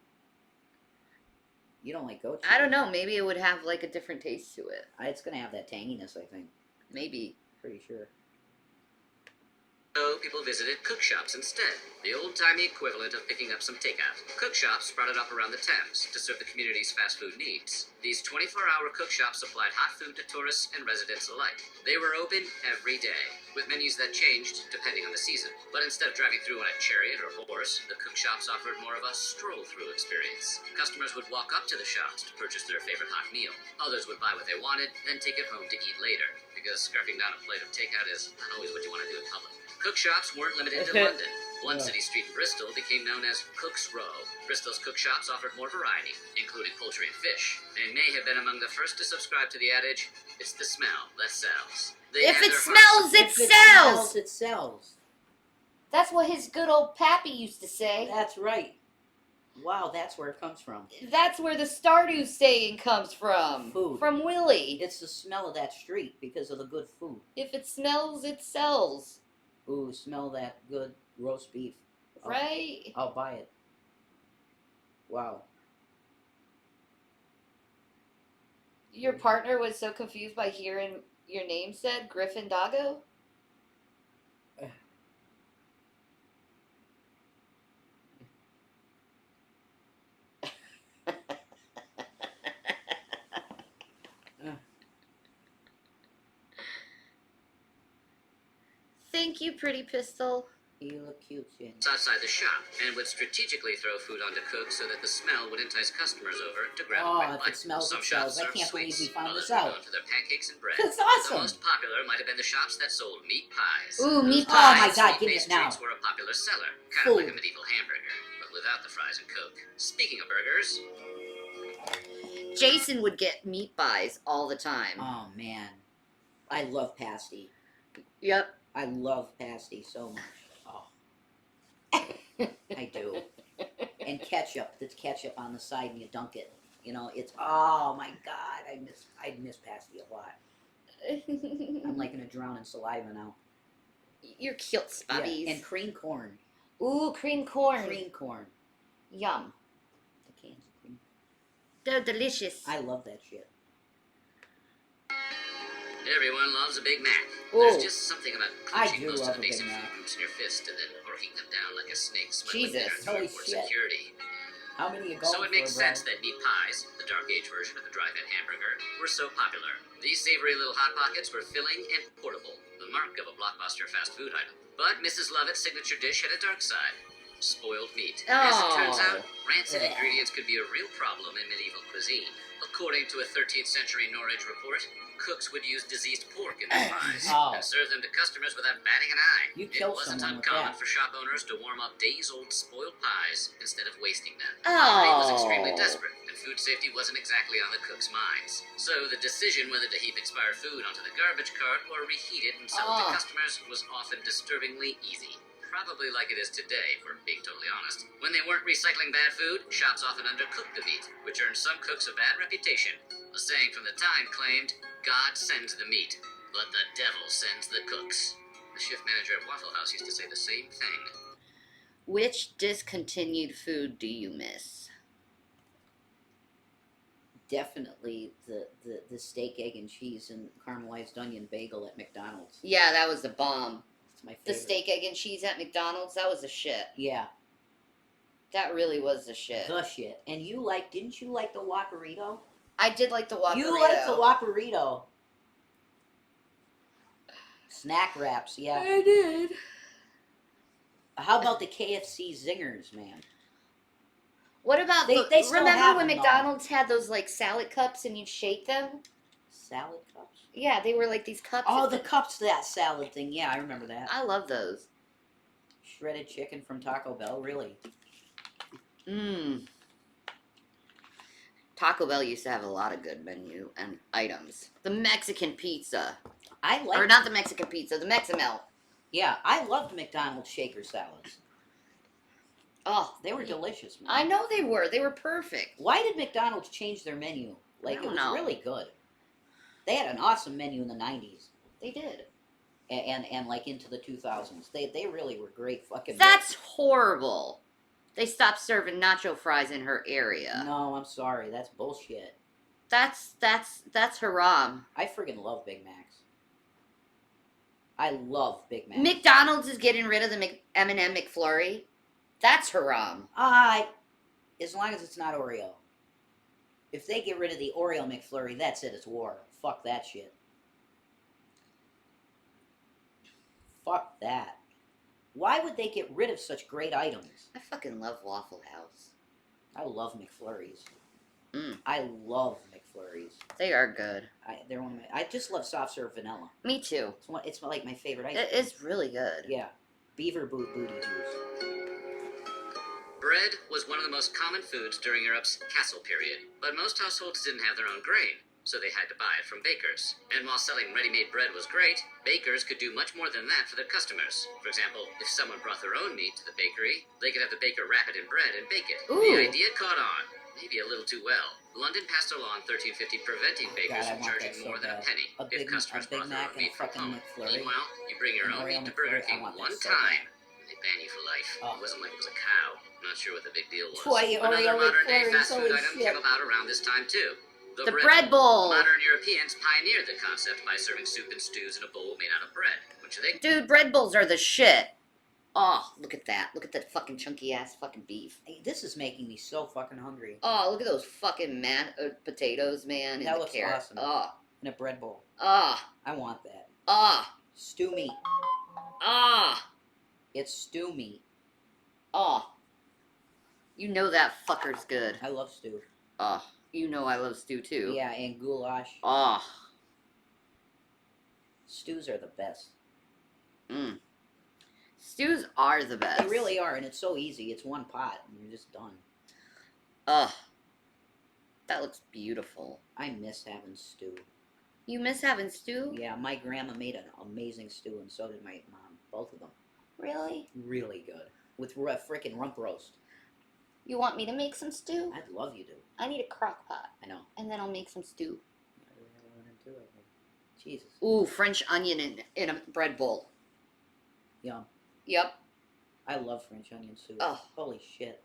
You don't like goat cheese. I don't know. Maybe it would have like a different taste to it. It's going to have that tanginess, I think. Maybe. Pretty sure. So people visited cook shops instead, the old-timey equivalent of picking up some takeout. Cook shops sprouted up around the Thames to serve the community's fast food needs. These 24-hour cook shops supplied hot food to tourists and residents alike. They were open every day, with menus that changed depending on the season. But instead of driving through on a chariot or horse, the cook shops offered more of a stroll-through experience. Customers would walk up to the shops to purchase their favorite hot meal. Others would buy what they wanted, then take it home to eat later, because scarfing down a plate of takeout is not always what you want to do in public. Cook shops weren't limited to London. One city street in Bristol became known as Cook's Row. Bristol's cook shops offered more variety, including poultry and fish. They may have been among the first to subscribe to the adage, it's the smell that sells. If it smells, it sells! It sells. That's what his good old pappy used to say. That's right. Wow, that's where it comes from. That's where the Stardew saying comes from. Food. From Willie. It's the smell of that street because of the good food. If it smells, it sells. Ooh, smell that good roast beef. Right? I'll buy it. Wow. Your partner was so confused by hearing your name said, Griffin Doggo? Thank you, pretty pistol. You look cute, Shanny. Outside the shop, and would strategically throw food onto cooks so that the smell would entice customers over to grab a quick bite. If it smells, Some it sells. shops I served can't believe we sweets, found others this out. were known for their pancakes and bread. That's awesome. The most popular might have been the shops that sold meat pies. Ooh, meat pies. Oh my God, give me Meat-based it now. treats were a popular seller, kind of like a medieval hamburger, but without the fries and Coke. Speaking of burgers, Jason would get meat pies all the time. Oh, man. I love pasty. Yep. I love pasty so much. Oh. I do. And ketchup. That's ketchup on the side and you dunk it. You know, it's, oh my God. I miss pasty a lot. I'm like gonna drown in saliva now. You're cute, spubbies. Yeah. And cream corn. Ooh, cream corn. Cream corn. Yum. The cans of cream. They're delicious. I love that shit. everyone loves a Big Mac. Ooh. There's just something about I clenching do most love of the a basic Big food Mac. groups in your fist and then working them down like a snake smuggling Jesus. dinner through Holy for shit. security. How many you going So it makes for, bro? sense that meat pies, the dark age version of the drive-in hamburger, were so popular. These savory little hot pockets were filling and portable, the mark of a blockbuster fast food item. But Mrs. Lovett's signature dish had a dark side. Spoiled meat. As it turns out, rancid ingredients could be a real problem in medieval cuisine. According to a 13th century Norwich report, cooks would use diseased pork in their pies and serve them to customers without batting an eye. You It killed wasn't someone with uncommon that. for shop owners to warm up days-old spoiled pies instead of wasting them. Oh. It was extremely desperate, and food safety wasn't exactly on the cook's minds. So the decision whether to heap expired food onto the garbage cart or reheat it and sell it to customers was often disturbingly easy. Probably like it is today, if we're being totally honest. When they weren't recycling bad food, shops often undercooked the meat, which earned some cooks a bad reputation. A saying from the time claimed, God sends the meat, but the devil sends the cooks. The shift manager at Waffle House used to say the same thing. Which discontinued food do you miss? Definitely the steak, egg, and cheese and caramelized onion bagel at McDonald's. Yeah, that was a bomb. It's my favorite. The steak, egg, and cheese at McDonald's, that was a shit. Yeah. That really was the shit. The shit. And didn't you like the Whopperito? I did like the Whopperito. You liked the Whopperito. Snack wraps, yeah. I did. How about the KFC zingers, man? What about they still remember have when them, McDonald's had those like salad cups and you'd shake them? Salad cups? Yeah, they were like these cups. Oh, the cups to that salad thing. Yeah, I remember that. I love those. Shredded chicken from Taco Bell, really? Mmm. Taco Bell used to have a lot of good menu and items. The Mexican pizza. Or not the Mexican pizza, the Mexamel. Yeah, I loved McDonald's shaker salads. Oh, they were delicious, man. I know they were. They were perfect. Why did McDonald's change their menu? Like, it was really good. They had an awesome menu in the 90s. They did. And like into the 2000s. They really were great fucking... That's horrible. They stopped serving nacho fries in her area. No, I'm sorry. That's bullshit. That's haram. I friggin' love Big Macs. I love Big Macs. McDonald's is getting rid of the M&M McFlurry. That's haram. As long as it's not Oreo. If they get rid of the Oreo McFlurry, that's it. It's war. Fuck that shit. Fuck that. Why would they get rid of such great items? I fucking love Waffle House. I love McFlurries. I love McFlurries. They are good. They're one of my... I just love soft serve vanilla. Me too. It's like my favorite ice cream. It is really good. Yeah. Beaver booty juice. Bread was one of the most common foods during Europe's Castle period, but most households didn't have their own grain, so they had to buy it from bakers. And while selling ready-made bread was great, bakers could do much more than that for their customers. For example, if someone brought their own meat to the bakery, they could have the baker wrap it in bread and bake it. Ooh. The idea caught on, maybe a little too well. London passed a law in 1350 preventing bakers from charging more than a penny if customers brought their own meat from home. Meanwhile, you bring your own meat to Burger King one time, they ban you for life. It wasn't like it was a cow. I'm not sure what the big deal was. Another modern-day fast food item came about around this time, too. The bread bowl. Modern Europeans pioneered the concept by serving soup and stews in a bowl made out of bread. Which they... Dude, bread bowls are the shit. Oh, look at that. Look at that fucking chunky-ass fucking beef. Hey, this is making me so fucking hungry. Oh, look at those fucking potatoes, man. That looks awesome. Oh. In a bread bowl. Ah. I want that. Ah. Stew meat. Ah. It's stew meat. Oh. You know that fucker's good. I love stew. Oh. You know I love stew, too. Yeah, and goulash. Oh. Stews are the best. Mmm. Stews are the best. They really are, and it's so easy. It's one pot, and you're just done. Ugh. That looks beautiful. I miss having stew. You miss having stew? Yeah, my grandma made an amazing stew, and so did my mom. Both of them. Really? Really good. With frickin' rump roast. You want me to make some stew? I'd love you to. I need a crock pot. I know. And then I'll make some stew. Jesus. Ooh, French onion in a bread bowl. Yum. Yep. I love French onion soup. Oh. Holy shit.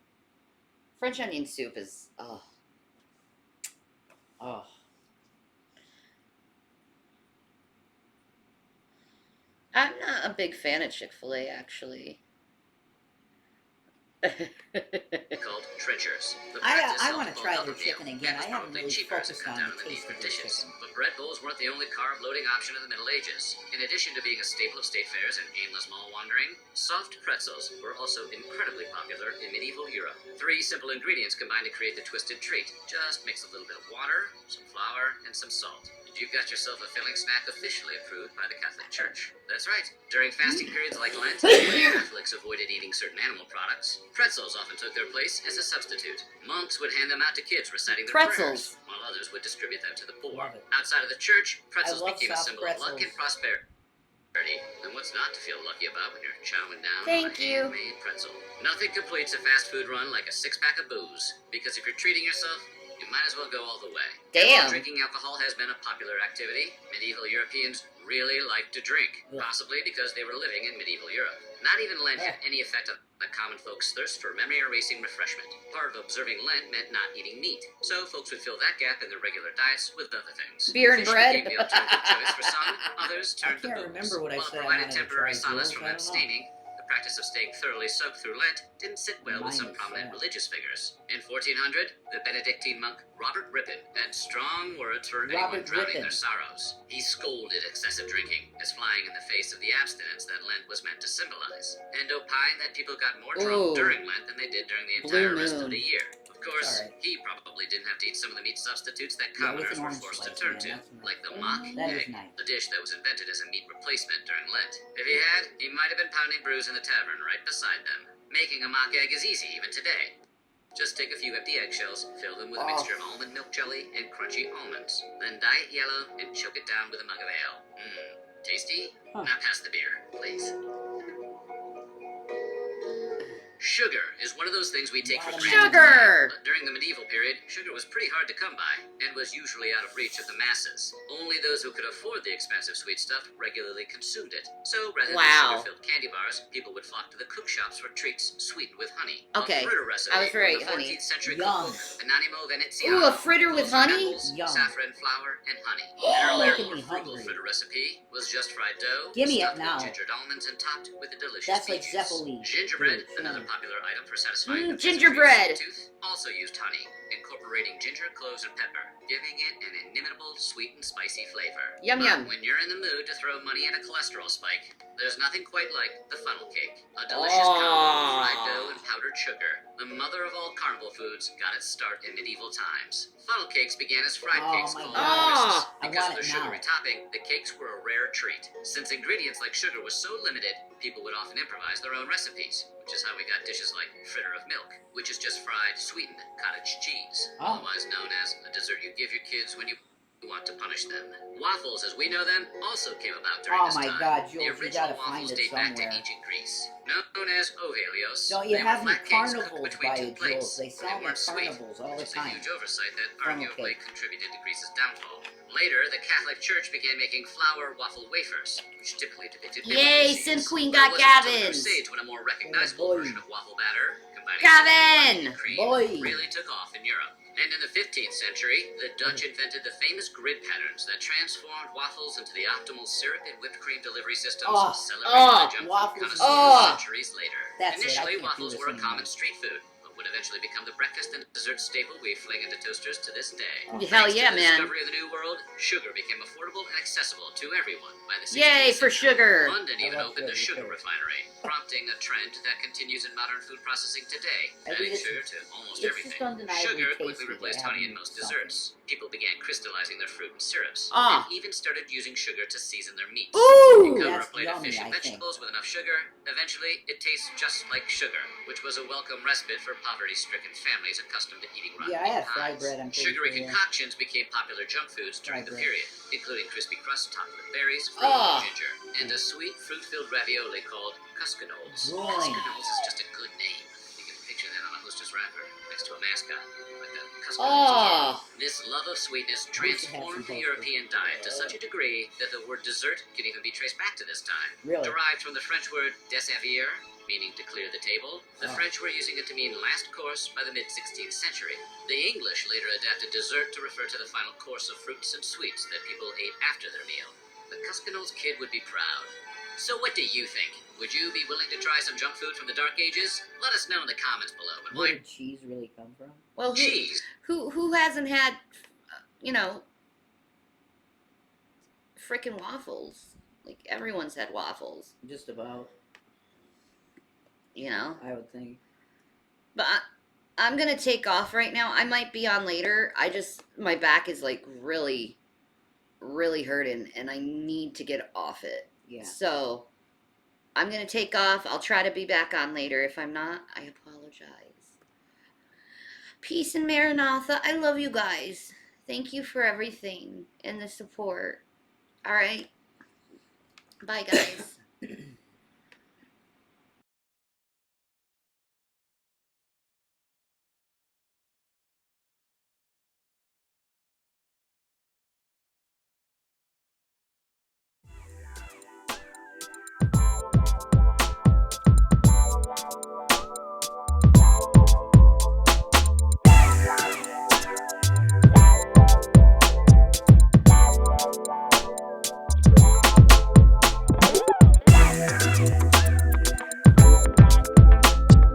French onion soup is, oh. Oh. I'm not a big fan of Chick-fil-A, actually. called trenchers. I want to try their chicken again. I haven't really focused on the taste of their chicken. But bread bowls weren't the only carb-loading option in the Middle Ages. In addition to being a staple of state fairs and aimless mall wandering, soft pretzels were also incredibly popular in medieval Europe. 3 simple ingredients combined to create the twisted treat. Just mix a little bit of water, some flour, and some salt. You've got yourself a filling snack officially approved by the Catholic Church. That's right. During fasting periods like Lent, Catholics avoided eating certain animal products. Pretzels often took their place as a substitute. Monks would hand them out to kids reciting their prayers, while others would distribute them to the poor. Outside of the church, pretzels became a symbol of luck and prosperity. And what's not to feel lucky about when you're chowing down on a handmade pretzel? Nothing completes a fast food run like a 6-pack of booze. Because if you're treating yourself, you might as well go all the way. Damn. Drinking alcohol has been a popular activity. Medieval Europeans really liked to drink, possibly because they were living in medieval Europe. Not even Lent had any effect on the common folks' thirst for memory-erasing refreshment. Part of observing Lent meant not eating meat, so folks would fill that gap in their regular diets with other things. Beer and bread. Became the alternative choice for some. Others turned to booze. Remember what I While said. it provided temporary solace from abstaining, the practice of staying thoroughly soaked through Lent didn't sit well with some prominent religious figures. In 1400, the Benedictine monk Robert Ripon had strong words for anyone drowning their sorrows. He scolded excessive drinking as flying in the face of the abstinence that Lent was meant to symbolize, and opined that people got more drunk during Lent than they did during the entire rest of the year. Of course, he probably didn't have to eat some of the meat substitutes that commoners were forced to turn to, like the mock egg, a dish that was invented as a meat replacement during Lent. If he had, he might have been pounding brews in the tavern right beside them. Making a mock egg is easy even today. Just take a few empty eggshells, fill them with a mixture of almond milk jelly and crunchy almonds, then dye it yellow and choke it down with a mug of ale. Tasty? Now pass the beer, please. Sugar is one of those things we take for granted. Sugar! But during the medieval period, sugar was pretty hard to come by and was usually out of reach of the masses. Only those who could afford the expensive sweet stuff regularly consumed it. So rather than sugar-filled candy bars, people would flock to the cook shops for treats sweetened with honey. Okay, A fritter recipe I was right, from the 14th honey. century cookbook, Anonimo Veneziano. Ooh, a fritter with honey? Apples, saffron, flour, and honey. An earlier, more frugal fritter recipe was just fried dough, stuffed with gingered almonds, and topped with a delicious peaches. Gingerbread, another popular item for satisfying the gingerbread tooth, also used honey, incorporating ginger, cloves, and pepper, giving it an inimitable sweet and spicy flavor. Yum, yum. When you're in the mood to throw money at a cholesterol spike, there's nothing quite like the funnel cake, a delicious combo of fried dough and powdered sugar. The mother of all carnival foods got its start in medieval times. Funnel cakes began as fried cakes called crisps. Because of their sugary topping, the cakes were a rare treat. Since ingredients like sugar was so limited, people would often improvise their own recipes, which is how we got dishes like fritter of milk, which is just fried, sweetened cottage cheese, otherwise known as a dessert you give your kids when you want to punish them. Waffles, as we know them, also came about during this time. Oh my God, the Jules, you original gotta find waffles it date back to somewhere. ancient Greece. Known as ovalios, Don't you they have were any flat cakes cooked carnivals between by two it, plates. Jules? They sell weren't sweet, carnivals all which the is a time. huge oversight that Funnel arguably cake. contributed to Greece's downfall. Later, the Catholic Church began making flour waffle wafers, which typically depicted Yay, disease. Sin Queen But got it wasn't until the Gavin's. Crusades when a more recognizable version of waffle batter, combining Gavin! and cream, really took off in Europe. And in the 15th century, the Dutch invented the famous grid patterns that transformed waffles into the optimal syrup and whipped cream delivery systems celebrated by junk food connoisseurs centuries later. Initially, waffles were a common street food, but would eventually become the breakfast and dessert staple we fling into toasters to this day. Hell yeah, to the man. discovery of the New World, sugar became affordable and accessible to everyone by the 16th Yay for century. sugar! London even opened a sugar refinery, prompting a trend that continues in modern food processing today, adding sugar to almost everything. Sugar quickly replaced honey in most desserts. People began crystallizing their fruit in syrups, and even started using sugar to season their meats. Ooh! You cover a plate of fish and vegetables with enough sugar, eventually it tastes just like sugar, which was a welcome respite for poverty-stricken families accustomed to eating rotten Yeah, I had pies. fried bread. I'm Sugary concoctions became popular junk foods during the period, including crispy crust topped with berries, fruit, and ginger, and a sweet fruit-filled ravioli called cuscanoles. Cuscanoles is just a good name. You can picture that on a Hostess wrapper next to a mascot, like the cuscanoles. This love of sweetness transformed the European diet to such a degree that the word dessert can even be traced back to this time. Derived from the French word desservir, meaning to clear the table, the French were using it to mean last course by the mid-16th century. The English later adapted dessert to refer to the final course of fruits and sweets that people ate after their meal. The Cuscanoles kid would be proud. So what do you think? Would you be willing to try some junk food from the Dark Ages? Let us know in the comments below. But Where did cheese really come from? Well, cheese. Who hasn't had, you know, frickin' waffles? Like everyone's had waffles. Just about. You know. I would think. But I'm gonna take off right now. I might be on later. My back is like really, really hurting, and I need to get off it. Yeah. So I'm gonna take off. I'll try to be back on later. If I'm not, I apologize. Peace and Maranatha. I love you guys. Thank you for everything and the support. All right. Bye, guys.